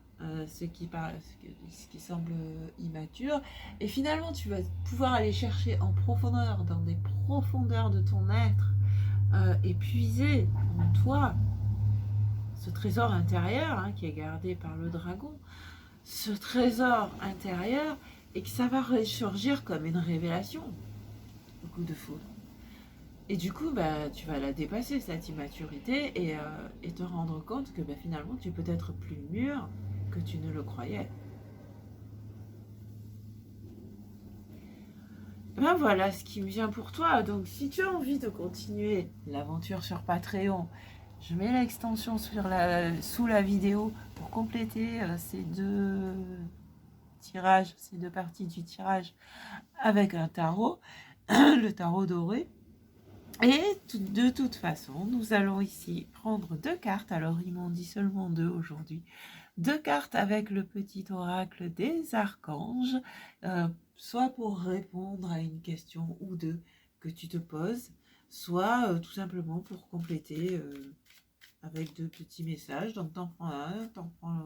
ce qui semble immature, et finalement, tu vas pouvoir aller chercher en profondeur, dans des profondeurs de ton être, et puiser en toi ce trésor intérieur hein, qui est gardé par le dragon, ce trésor intérieur, et que ça va ressurgir comme une révélation au coup de foudre. Et du coup, bah, tu vas la dépasser, cette immaturité, et te rendre compte que bah, finalement, tu es peut-être plus mûr que tu ne le croyais. Ben voilà ce qui me vient pour toi. Donc si tu as envie de continuer l'aventure sur Patreon, je mets l'extension sous la vidéo pour compléter ces deux tirages, ces deux parties du tirage avec un tarot, le tarot doré. Et de toute façon, nous allons ici prendre 2 cartes. Alors, ils m'ont dit seulement 2 aujourd'hui. 2 cartes avec le petit oracle des archanges, soit pour répondre à une question ou deux que tu te poses, soit tout simplement pour compléter avec 2 petits messages. Donc, t'en prends un,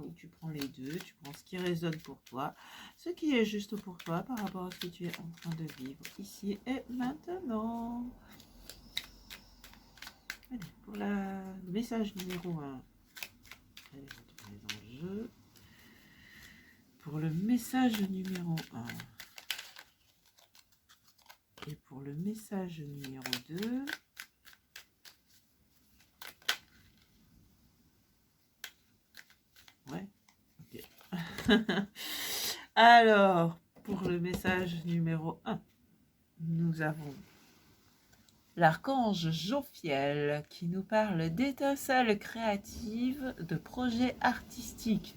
ou tu prends les 2, tu prends ce qui résonne pour toi, ce qui est juste pour toi par rapport à ce que tu es en train de vivre ici et maintenant. Allez, pour le message numéro 1, allez, retourner dans le jeu. Pour le message numéro 1 et pour le message numéro 2, ouais, ok. Alors, pour le message numéro 1, nous avons l'archange Jophiel qui nous parle d'étincelles créatives, de projets artistiques.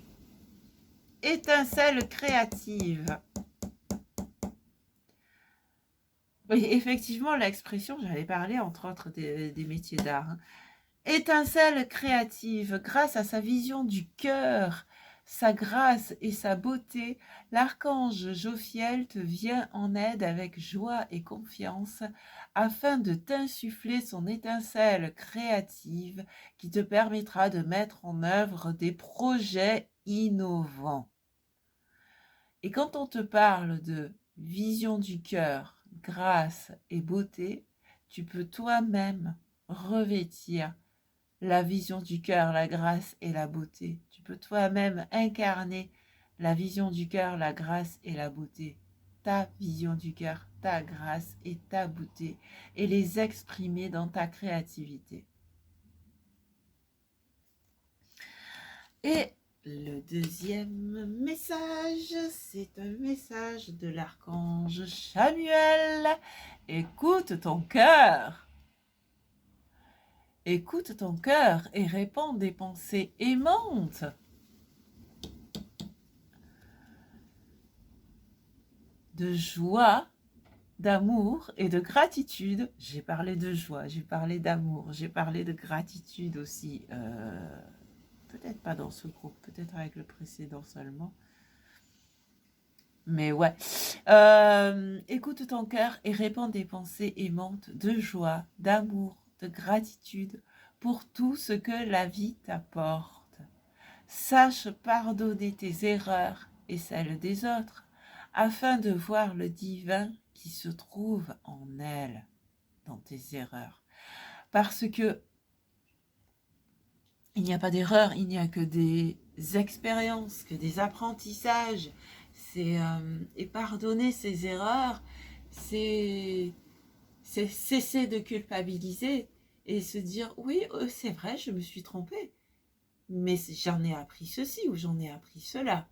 Étincelles créatives. Oui, effectivement, l'expression, j'allais parler entre autres des métiers d'art. Hein. Étincelle créative, grâce à sa vision du cœur, sa grâce et sa beauté, l'archange Jophiel te vient en aide avec joie et confiance afin de t'insuffler son étincelle créative qui te permettra de mettre en œuvre des projets innovants. Et quand on te parle de vision du cœur, grâce et beauté, tu peux toi-même revêtir la vision du cœur, la grâce et la beauté. Tu peux toi-même incarner la vision du cœur, la grâce et la beauté. Ta vision du cœur, ta grâce et ta beauté, et les exprimer dans ta créativité. Et le deuxième message, c'est un message de l'archange Chamuel. Écoute ton cœur. Écoute ton cœur et répands des pensées aimantes. De joie, d'amour et de gratitude. J'ai parlé de joie, j'ai parlé d'amour, j'ai parlé de gratitude aussi. Peut-être pas dans ce groupe, peut-être avec le précédent seulement. Mais ouais. Écoute ton cœur et répands des pensées aimantes de joie, d'amour, de gratitude pour tout ce que la vie t'apporte. Sache pardonner tes erreurs et celles des autres, afin de voir le divin qui se trouve en elles, dans tes erreurs. Parce que il n'y a pas d'erreur, il n'y a que des expériences, que des apprentissages. Et pardonner ses erreurs, c'est cesser de culpabiliser et se dire oui, c'est vrai, je me suis trompée, mais j'en ai appris ceci ou j'en ai appris cela.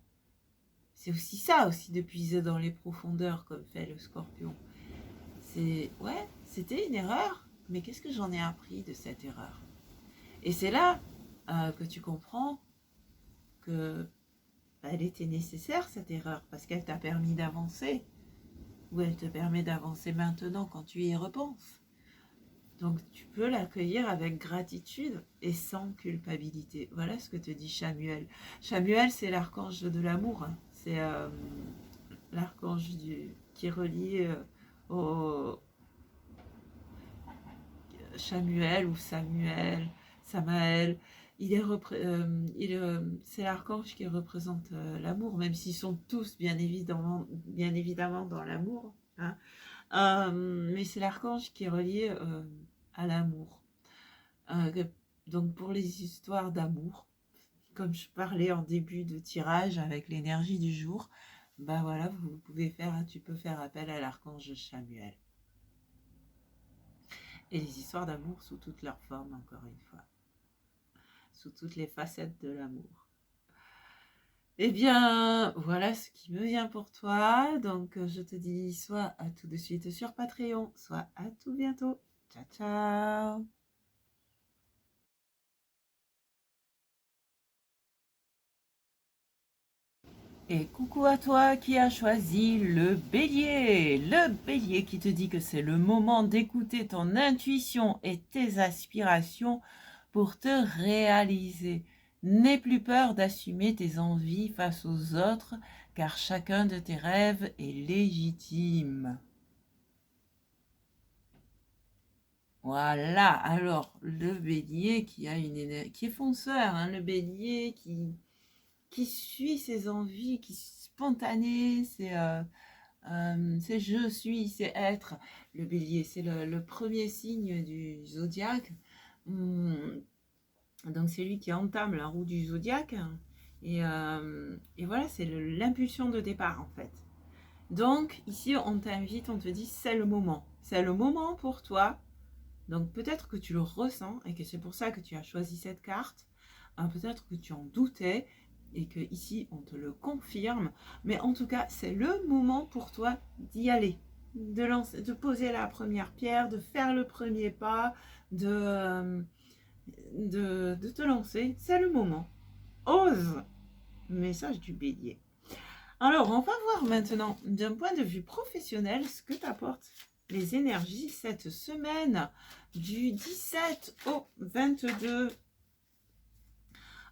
C'est aussi ça, aussi de puiser dans les profondeurs comme fait le scorpion. C'est ouais, c'était une erreur, mais qu'est-ce que j'en ai appris de cette erreur? Et c'est là que tu comprends que elle était nécessaire cette erreur parce qu'elle t'a permis d'avancer ou elle te permet d'avancer maintenant quand tu y repenses. Donc tu peux l'accueillir avec gratitude et sans culpabilité. Voilà ce que te dit Chamuel. Chamuel, c'est l'archange de l'amour. Hein. C'est l'archange qui est relié au Chamuel ou Samuel, Samaël. C'est l'archange qui représente l'amour, même s'ils sont tous bien évidemment dans l'amour. Hein. Mais c'est l'archange qui est relié à l'amour. Donc pour les histoires d'amour, comme je parlais en début de tirage avec l'énergie du jour, ben voilà, tu peux faire appel à l'archange Chamuel. Et les histoires d'amour sous toutes leurs formes, encore une fois. Sous toutes les facettes de l'amour. Eh bien, voilà ce qui me vient pour toi. Donc, je te dis soit à tout de suite sur Patreon, soit à tout bientôt. Ciao, ciao. Et coucou à toi qui as choisi le bélier. Le bélier qui te dit que c'est le moment d'écouter ton intuition et tes aspirations pour te réaliser. N'aie plus peur d'assumer tes envies face aux autres, car chacun de tes rêves est légitime. Voilà, alors le bélier qui a une énergie, qui est fonceur, hein, le bélier qui suit ses envies, qui est spontané, c'est je suis, c'est être. Le bélier, c'est le premier signe du zodiaque. Donc c'est lui qui entame la roue du zodiaque. Et voilà, c'est l'impulsion de départ en fait. Donc ici, on t'invite, on te dit c'est le moment. C'est le moment pour toi. Donc peut-être que tu le ressens et que c'est pour ça que tu as choisi cette carte. Peut-être que tu en doutais et que ici on te le confirme. Mais en tout cas, c'est le moment pour toi d'y aller, de poser la première pierre, de faire le premier pas, de te lancer. C'est le moment. Ose. Message du bélier. Alors, on va voir maintenant, d'un point de vue professionnel, ce que t'apportent les énergies cette semaine du 17 au 22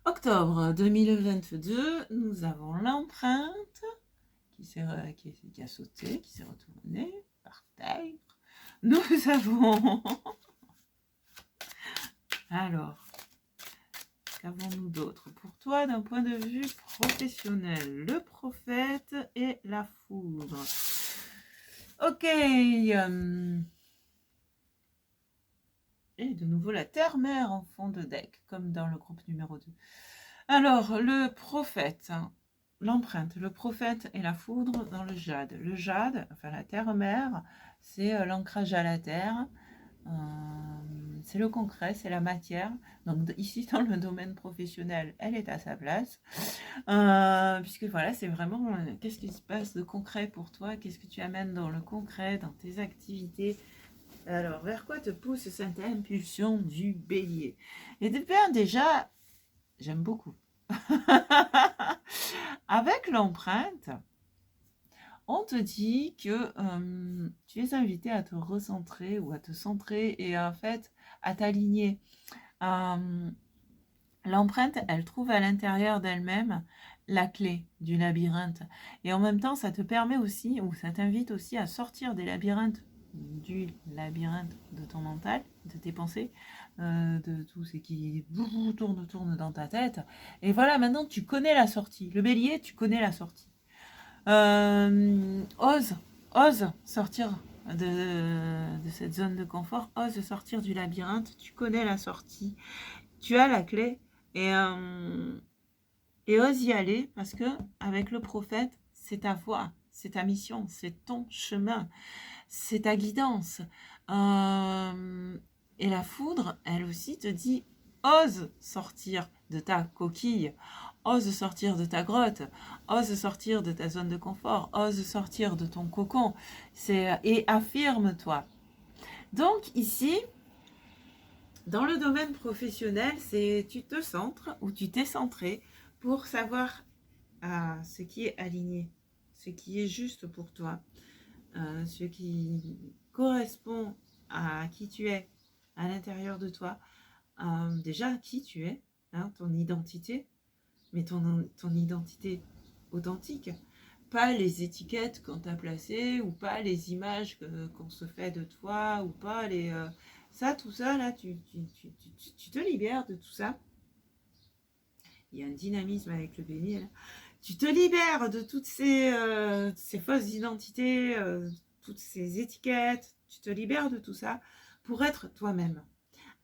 octobre 2022. Nous avons l'empreinte qui a sauté, qui s'est retournée par terre. Nous avons... Alors, qu'avons-nous d'autre pour toi d'un point de vue professionnel? Le prophète et la foudre. Ok. Et de nouveau la terre-mère en fond de deck, comme dans le groupe numéro 2. Alors, le prophète, l'empreinte, le prophète et la foudre dans le jade. Le jade, enfin la terre-mère, c'est l'ancrage à la terre. C'est le concret, c'est la matière. Donc ici, dans le domaine professionnel, elle est à sa place. Puisque voilà, c'est vraiment qu'est-ce qui se passe de concret pour toi, qu'est-ce que tu amènes dans le concret, dans tes activités. Alors, vers quoi te pousse cette impulsion du bélier? Et déjà, j'aime beaucoup. Avec l'empreinte, on te dit que tu es invité à te recentrer ou à te centrer et en fait à t'aligner. L'empreinte, elle trouve à l'intérieur d'elle-même la clé du labyrinthe. Et en même temps, ça te permet aussi, ou ça t'invite aussi à sortir du labyrinthe de ton mental, de tes pensées, de tout ce qui tourne dans ta tête. Et voilà, maintenant, tu connais la sortie. Le bélier, tu connais la sortie. Ose sortir de cette zone de confort, ose sortir du labyrinthe, tu connais la sortie, tu as la clé et ose y aller parce que avec le prophète, c'est ta voie, c'est ta mission, c'est ton chemin, c'est ta guidance. Et la foudre, elle aussi te dit, ose sortir de ta coquille, ose sortir de ta grotte, ose sortir de ta zone de confort, ose sortir de ton cocon, et affirme-toi. Donc ici, dans le domaine professionnel, c'est tu te centres ou tu t'es centré pour savoir ce qui est aligné, ce qui est juste pour toi, ce qui correspond à qui tu es à l'intérieur de toi. Déjà, qui tu es, hein, ton identité, mais ton identité authentique. Pas les étiquettes qu'on t'a placées, ou pas les images qu'on se fait de toi, ou pas les... tout ça, là, tu te libères de tout ça. Il y a un dynamisme avec le bélier, là. Tu te libères de toutes ces fausses identités, toutes ces étiquettes. Tu te libères de tout ça pour être toi-même.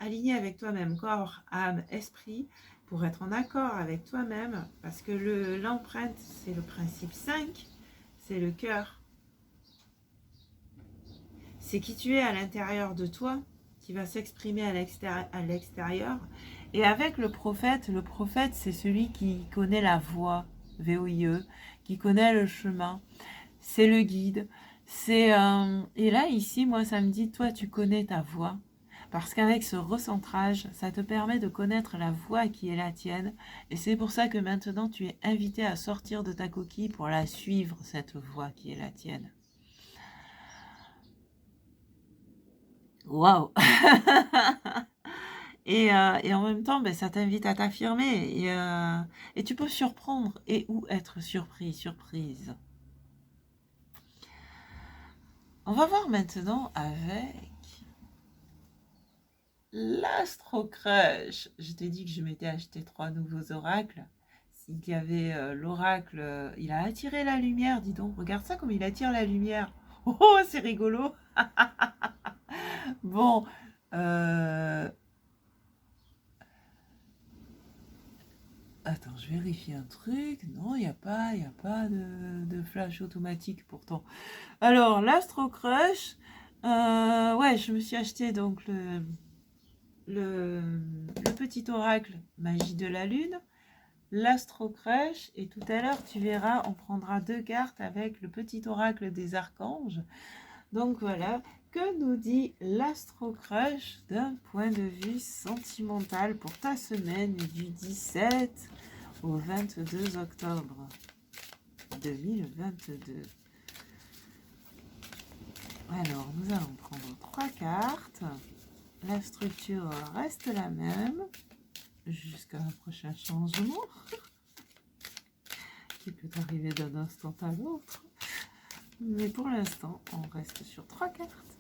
Aligné avec toi-même, corps, âme, esprit, pour être en accord avec toi-même, parce que l'empreinte, c'est le principe 5, c'est le cœur. C'est qui tu es à l'intérieur de toi, qui va s'exprimer à l'extérieur. Et avec le prophète, c'est celui qui connaît la voie. VOIE, qui connaît le chemin. C'est le guide. Et là, ici, moi, ça me dit, toi, tu connais ta voix. Parce qu'avec ce recentrage, ça te permet de connaître la voix qui est la tienne. Et c'est pour ça que maintenant, tu es invité à sortir de ta coquille pour la suivre, cette voix qui est la tienne. Waouh. Et en même temps, ben, ça t'invite à t'affirmer. Et tu peux surprendre et ou être surpris, surprise. On va voir maintenant avec l'Astro Crush. Je t'ai dit que je m'étais acheté 3 nouveaux oracles. S'il y avait l'oracle, il a attiré la lumière, dis donc. Regarde ça comme il attire la lumière. Oh, c'est rigolo. Bon, attends, je vérifie un truc. Non, il n'y a pas de flash automatique pourtant. Alors, l'Astro Crush, ouais, je me suis acheté donc le petit oracle Magie de la Lune, l'Astro Crush, et tout à l'heure, tu verras, on prendra 2 cartes avec le petit oracle des archanges. Donc voilà, que nous dit l'Astro Crush d'un point de vue sentimental pour ta semaine du 17 au 22 octobre 2022. Alors, nous allons prendre 3 cartes. La structure reste la même jusqu'à un prochain changement qui peut arriver d'un instant à l'autre. Mais pour l'instant, on reste sur 3 cartes.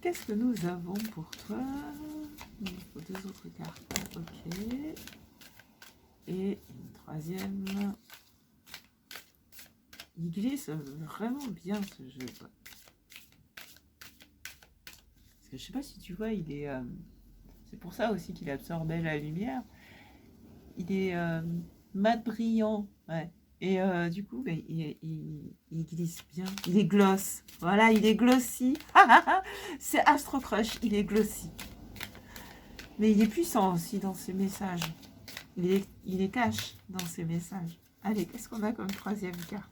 Qu'est-ce que nous avons pour toi? Il nous faut 2 autres cartes. Ok. Et une troisième. Il glisse vraiment bien ce jeu. Quoi. Parce que je sais pas si tu vois, il est. C'est pour ça aussi qu'il absorbait la lumière. Il est mat brillant. Ouais. Et du coup, ben, il glisse bien. Il est gloss. Voilà, il est glossy. C'est Astro Crush, il est glossy. Mais il est puissant aussi dans ses messages. Il est cash dans ses messages. Allez, qu'est-ce qu'on a comme troisième carte?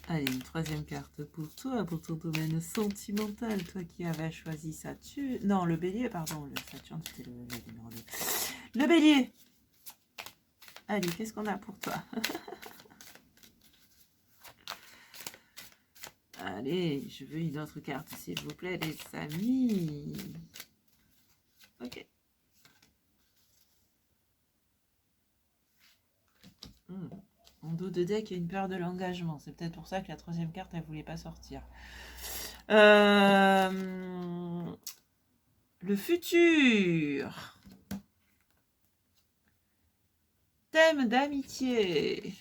Allez, une troisième carte pour toi, pour ton domaine sentimental, toi qui avais choisi Saturne. Non, le bélier, pardon, le Saturne, c'était le numéro 2. Le bélier. Allez, qu'est-ce qu'on a pour toi? Allez, je veux une autre carte, s'il vous plaît, les amis. Ok. En dos de deck, il y a une peur de l'engagement. C'est peut-être pour ça que la troisième carte, elle ne voulait pas sortir. Le futur. Thème d'amitié.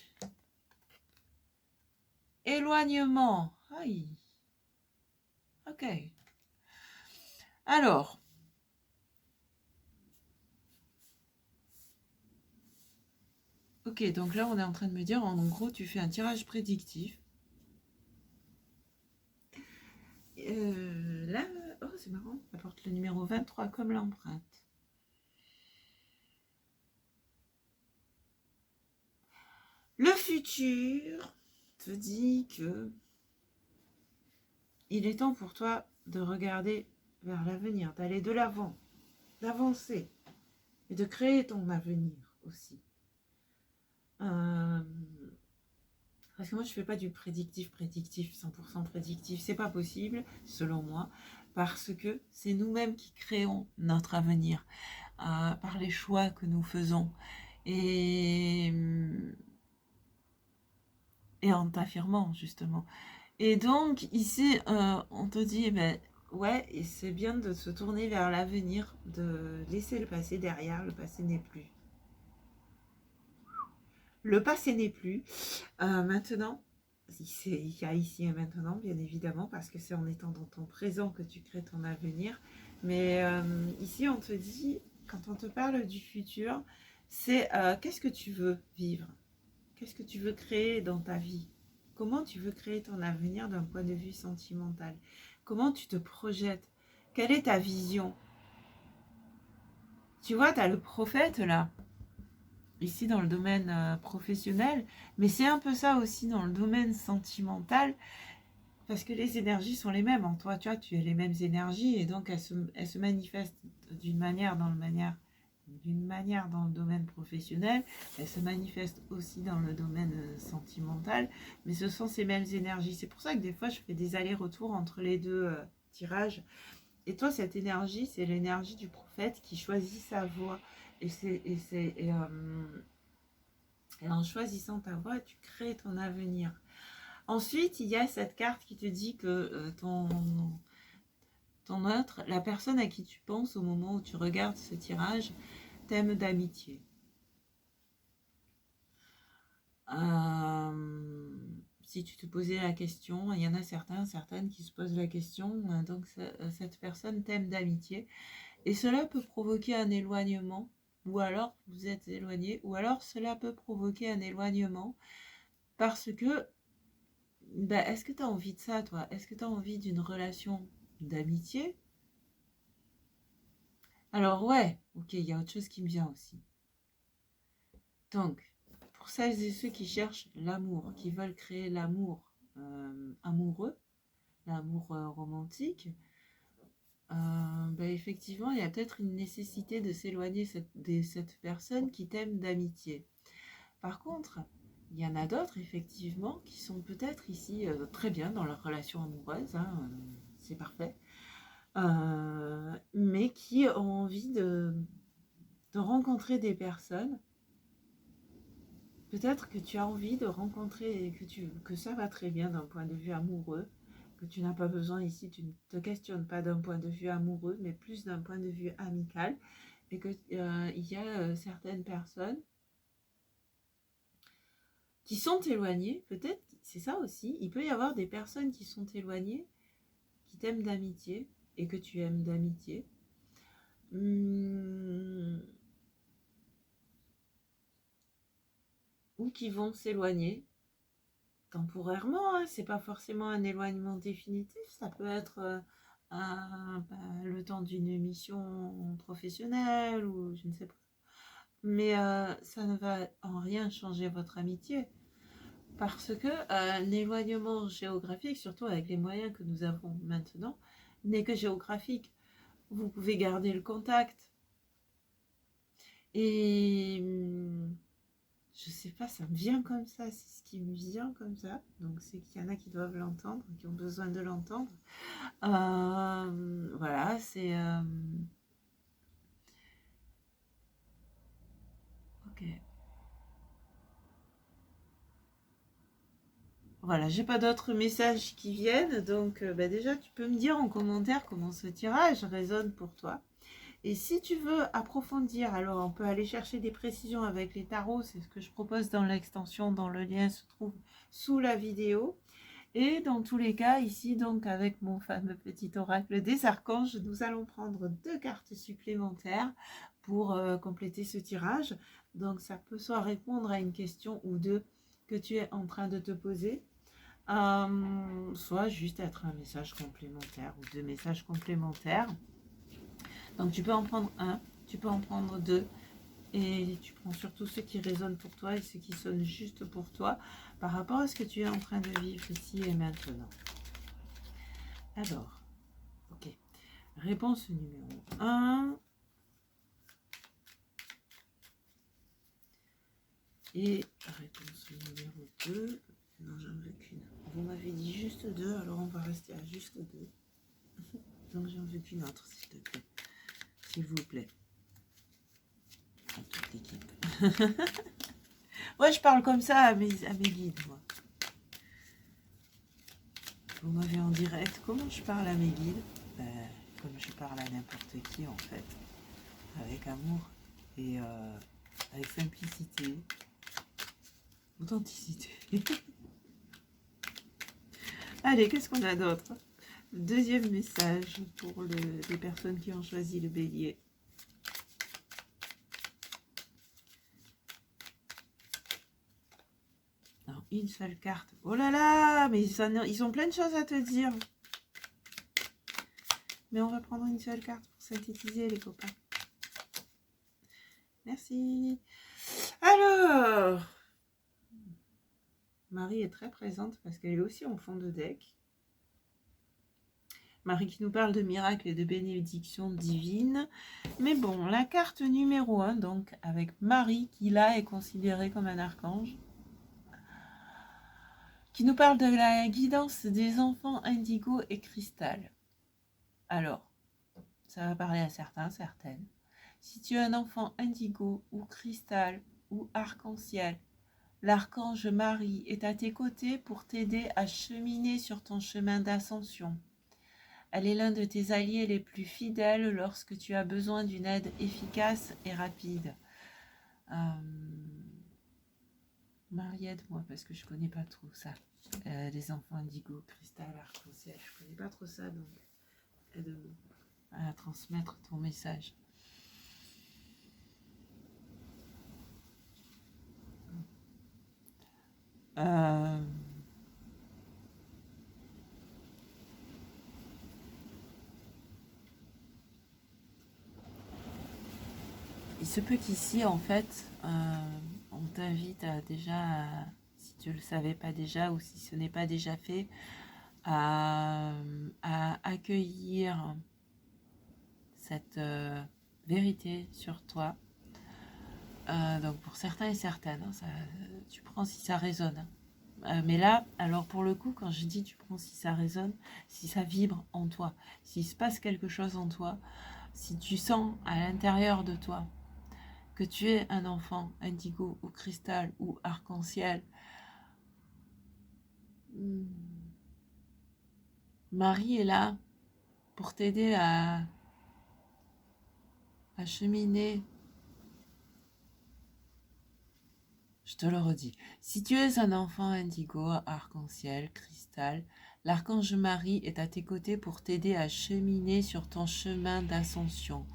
Éloignement. Aïe. Ok. Alors. Ok, donc là, on est en train de me dire, en gros, tu fais un tirage prédictif. Là, oh, c'est marrant, ça porte le numéro 23 comme l'empreinte. Le futur te dit que il est temps pour toi de regarder vers l'avenir, d'aller de l'avant, d'avancer et de créer ton avenir aussi. Parce que moi, je ne fais pas du prédictif, 100% prédictif. C'est pas possible, selon moi, parce que c'est nous-mêmes qui créons notre avenir par les choix que nous faisons. Et en t'affirmant, justement. Et donc, ici, on te dit, ben, ouais, et c'est bien de se tourner vers l'avenir, de laisser le passé derrière. Le passé n'est plus. Le passé n'est plus. Maintenant, il y a ici et maintenant, bien évidemment, parce que c'est en étant dans ton présent que tu crées ton avenir. Mais ici, on te dit, quand on te parle du futur, c'est qu'est-ce que tu veux vivre? Qu'est-ce que tu veux créer dans ta vie? Comment tu veux créer ton avenir d'un point de vue sentimental? Comment tu te projettes? Quelle est ta vision? Tu vois, tu as le prophète là, ici dans le domaine professionnel, mais c'est un peu ça aussi dans le domaine sentimental, parce que les énergies sont les mêmes en toi, tu vois, tu as les mêmes énergies, et donc elles se manifestent d'une manière dans le domaine professionnel, elles se manifestent aussi dans le domaine sentimental, mais ce sont ces mêmes énergies. C'est pour ça que des fois je fais des allers-retours entre les deux tirages. Et toi, cette énergie, c'est l'énergie du prophète qui choisit sa voie. Et en choisissant ta voie, tu crées ton avenir. Ensuite, il y a cette carte qui te dit que ton autre, la personne à qui tu penses au moment où tu regardes ce tirage, t'aime d'amitié. Si tu te posais la question, il y en a certaines qui se posent la question, donc cette personne t'aime d'amitié. Et cela peut provoquer un éloignement, ou alors vous êtes éloigné, ou alors cela peut provoquer un éloignement parce que, est-ce que tu as envie de ça, toi? Est-ce que tu as envie d'une relation d'amitié? Alors ouais, ok, il y a autre chose qui me vient aussi. Donc, pour celles et ceux qui cherchent l'amour, qui veulent créer l'amour amoureux, l'amour romantique, effectivement, il y a peut-être une nécessité de s'éloigner de cette personne qui t'aime d'amitié. Par contre, il y en a d'autres, effectivement, qui sont peut-être ici très bien dans leur relation amoureuse, hein, c'est parfait, mais qui ont envie de rencontrer des personnes. Peut-être que tu as envie de rencontrer, que ça va très bien d'un point de vue amoureux, que tu n'as pas besoin ici, tu ne te questionnes pas d'un point de vue amoureux, mais plus d'un point de vue amical, et qu'il y a certaines personnes qui sont éloignées, peut-être, c'est ça aussi, il peut y avoir des personnes qui sont éloignées, qui t'aiment d'amitié, et que tu aimes d'amitié. Ou qui vont s'éloigner temporairement, hein, c'est pas forcément un éloignement définitif, ça peut être le temps d'une mission professionnelle ou je ne sais pas. Mais ça ne va en rien changer votre amitié parce que l'éloignement géographique, surtout avec les moyens que nous avons maintenant, n'est que géographique. Vous pouvez garder le contact. Et je sais pas, ça me vient comme ça, c'est ce qui me vient comme ça. Donc c'est qu'il y en a qui doivent l'entendre, qui ont besoin de l'entendre. Voilà, c'est... Ok. Voilà, j'ai pas d'autres messages qui viennent, donc déjà tu peux me dire en commentaire comment ce tirage résonne pour toi. Et si tu veux approfondir, alors on peut aller chercher des précisions avec les tarots, c'est ce que je propose dans l'extension, dont le lien se trouve sous la vidéo. Et dans tous les cas, ici donc avec mon fameux petit oracle des archanges, nous allons prendre 2 cartes supplémentaires pour compléter ce tirage. Donc ça peut soit répondre à une question ou deux que tu es en train de te poser, soit juste être un message complémentaire ou 2 messages complémentaires. Donc tu peux en prendre un, tu peux en prendre 2, et tu prends surtout ceux qui résonnent pour toi et ceux qui sonnent juste pour toi par rapport à ce que tu es en train de vivre ici et maintenant. Alors, ok. Réponse numéro 1. Et réponse numéro 2. Non, j'en veux qu'une. Vous m'avez dit juste 2, alors on va rester à juste 2. Donc j'en veux qu'une autre, s'il te plaît. S'il vous plaît. À toute l'équipe. Ouais, je parle comme ça à mes guides, moi. Vous m'avez en direct. Comment je parle à mes guides? Comme je parle à n'importe qui, en fait. Avec amour et avec simplicité, authenticité. Allez, qu'est-ce qu'on a d'autre? Deuxième message pour les personnes qui ont choisi le bélier. Non, une seule carte. Oh là là, mais ils ont plein de choses à te dire. Mais on va prendre une seule carte pour synthétiser, les copains. Merci. Alors, Marie est très présente parce qu'elle est aussi en fond de deck. Marie qui nous parle de miracles et de bénédictions divines. Mais bon, la carte numéro 1, donc, avec Marie, qui là est considérée comme un archange, qui nous parle de la guidance des enfants indigo et cristal. Alors, ça va parler à certains, certaines. Si tu es un enfant indigo ou cristal ou arc-en-ciel, l'archange Marie est à tes côtés pour t'aider à cheminer sur ton chemin d'ascension. Elle est l'un de tes alliés les plus fidèles lorsque tu as besoin d'une aide efficace et rapide. Marie, aide-moi parce que je connais pas trop ça. Les enfants indigo, cristal, arc-en-ciel, je connais pas trop ça, donc aide-moi à transmettre ton message. Il se peut qu'ici, en fait, on t'invite à déjà, si tu ne le savais pas déjà ou si ce n'est pas déjà fait, à accueillir cette vérité sur toi. Donc pour certains et certaines, hein, ça, tu prends si ça résonne. Mais là, alors pour le coup, quand je dis tu prends si ça résonne, si ça vibre en toi, s'il se passe quelque chose en toi, si tu sens à l'intérieur de toi que tu es un enfant indigo ou cristal ou arc-en-ciel, Marie est là pour t'aider à cheminer. Je te le redis. Si tu es un enfant indigo, arc-en-ciel, cristal, l'archange Marie est à tes côtés pour t'aider à cheminer sur ton chemin d'ascension.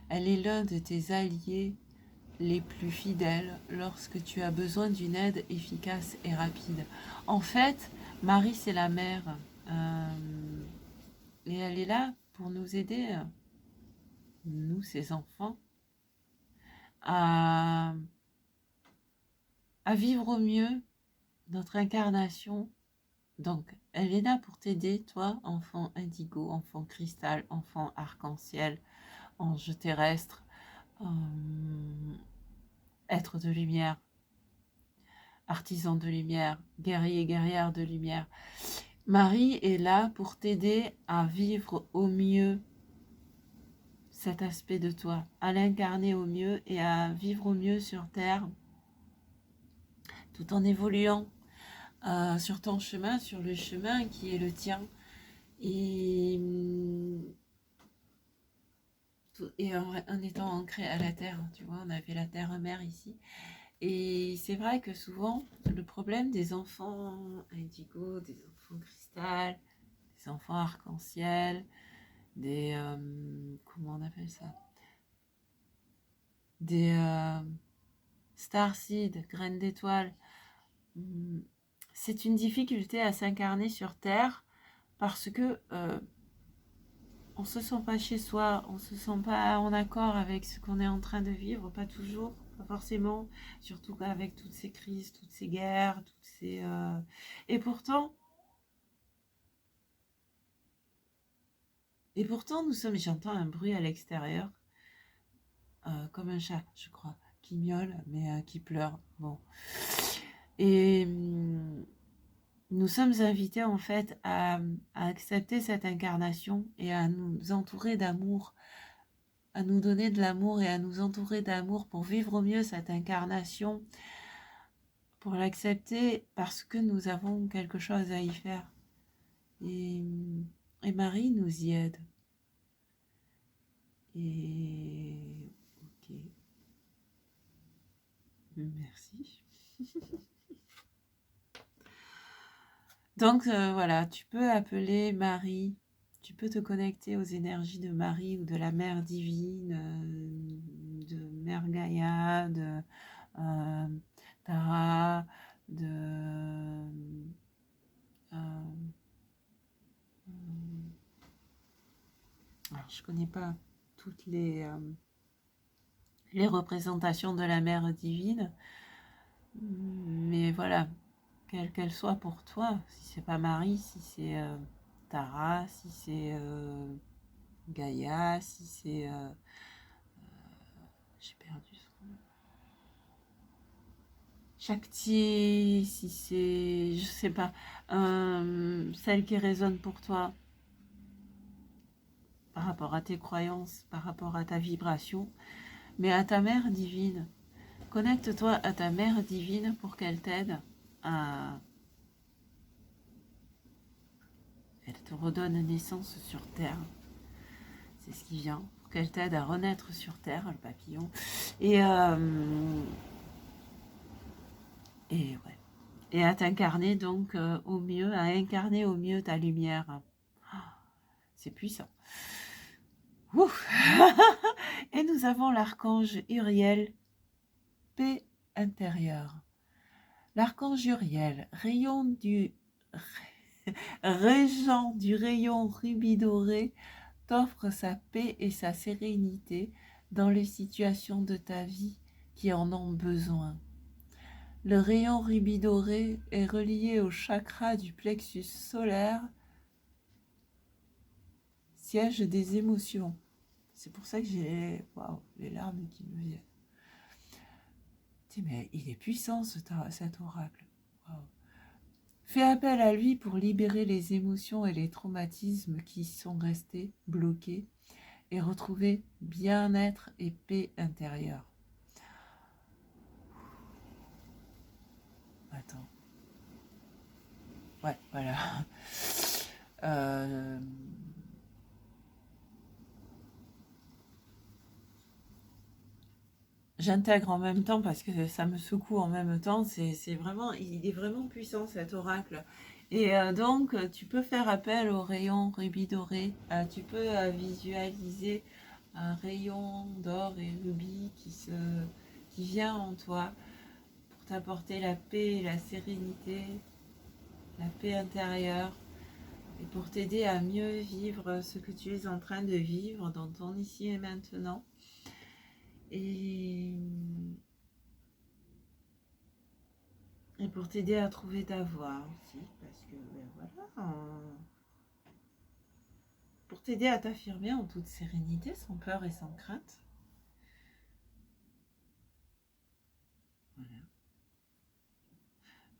Elle est l'un de tes alliés les plus fidèles lorsque tu as besoin d'une aide efficace et rapide. En fait, Marie, c'est la mère. Et elle est là pour nous aider, nous, ses enfants, à vivre au mieux notre incarnation. Donc, elle est là pour t'aider, toi, enfant indigo, enfant cristal, enfant arc-en-ciel, ange terrestre, être de lumière, artisan de lumière, guerrier, guerrière de lumière. Marie est là pour t'aider à vivre au mieux cet aspect de toi, à l'incarner au mieux et à vivre au mieux sur Terre, tout en évoluant sur ton chemin, sur le chemin qui est le tien. Et en étant ancré à la terre, tu vois, on avait la terre-mère ici. Et c'est vrai que souvent, le problème des enfants indigo, des enfants cristal, des enfants arc-en-ciel, des... comment on appelle ça? Des starseeds, graines d'étoiles. C'est une difficulté à s'incarner sur Terre parce que on se sent pas chez soi, on se sent pas en accord avec ce qu'on est en train de vivre, pas toujours, pas forcément, surtout avec toutes ces crises, toutes ces guerres, toutes ces... Et pourtant, nous sommes... J'entends un bruit à l'extérieur, comme un chat, je crois, qui miaule, mais qui pleure. Bon. Et nous sommes invités en fait à accepter cette incarnation et à nous entourer d'amour, à nous donner de l'amour et à nous entourer d'amour pour vivre au mieux cette incarnation, pour l'accepter parce que nous avons quelque chose à y faire. Et Marie nous y aide. Et ok. Merci. Donc voilà, tu peux appeler Marie, tu peux te connecter aux énergies de Marie ou de la Mère divine, de Mère Gaïa, de Tara, de... alors, je connais pas toutes les représentations de la mère divine, mais voilà, quelle qu'elle soit pour toi, si c'est pas Marie, si c'est Tara, si c'est Gaïa, si c'est... j'ai perdu son nom. Shakti, si c'est... je sais pas, celle qui résonne pour toi par rapport à tes croyances, par rapport à ta vibration, mais à ta mère divine. Connecte-toi à ta mère divine pour qu'elle t'aide à... Elle te redonne naissance sur Terre. C'est ce qui vient. Pour qu'elle t'aide à renaître sur Terre, le papillon. Et ouais. Et à t'incarner donc au mieux, à incarner au mieux ta lumière. C'est puissant. Ouf. Et nous avons l'archange Uriel, paix intérieure. L'archange Uriel, régent du rayon rubis doré, t'offre sa paix et sa sérénité dans les situations de ta vie qui en ont besoin. Le rayon rubis doré est relié au chakra du plexus solaire, siège des émotions. C'est pour ça que j'ai les larmes qui me viennent. Mais il est puissant cet oracle. Wow. Fais appel à lui pour libérer les émotions et les traumatismes qui sont restés bloqués et retrouver bien-être et paix intérieure. Attends. Ouais, voilà. J'intègre en même temps parce que ça me secoue en même temps. C'est vraiment, il est vraiment puissant cet oracle. Et donc, tu peux faire appel au rayon rubis doré. Tu peux visualiser un rayon d'or et rubis qui vient en toi pour t'apporter la paix, la sérénité, la paix intérieure et pour t'aider à mieux vivre ce que tu es en train de vivre dans ton ici et maintenant. Et pour t'aider à trouver ta voie aussi, parce que voilà, pour t'aider à t'affirmer en toute sérénité, sans peur et sans crainte.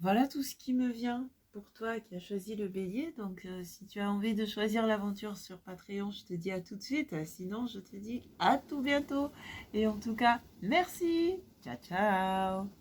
Voilà tout ce qui me vient pour toi qui as choisi le bélier. Donc si tu as envie de choisir l'aventure sur Patreon, je te dis à tout de suite. Sinon, je te dis à tout bientôt. Et en tout cas, merci. Ciao, ciao.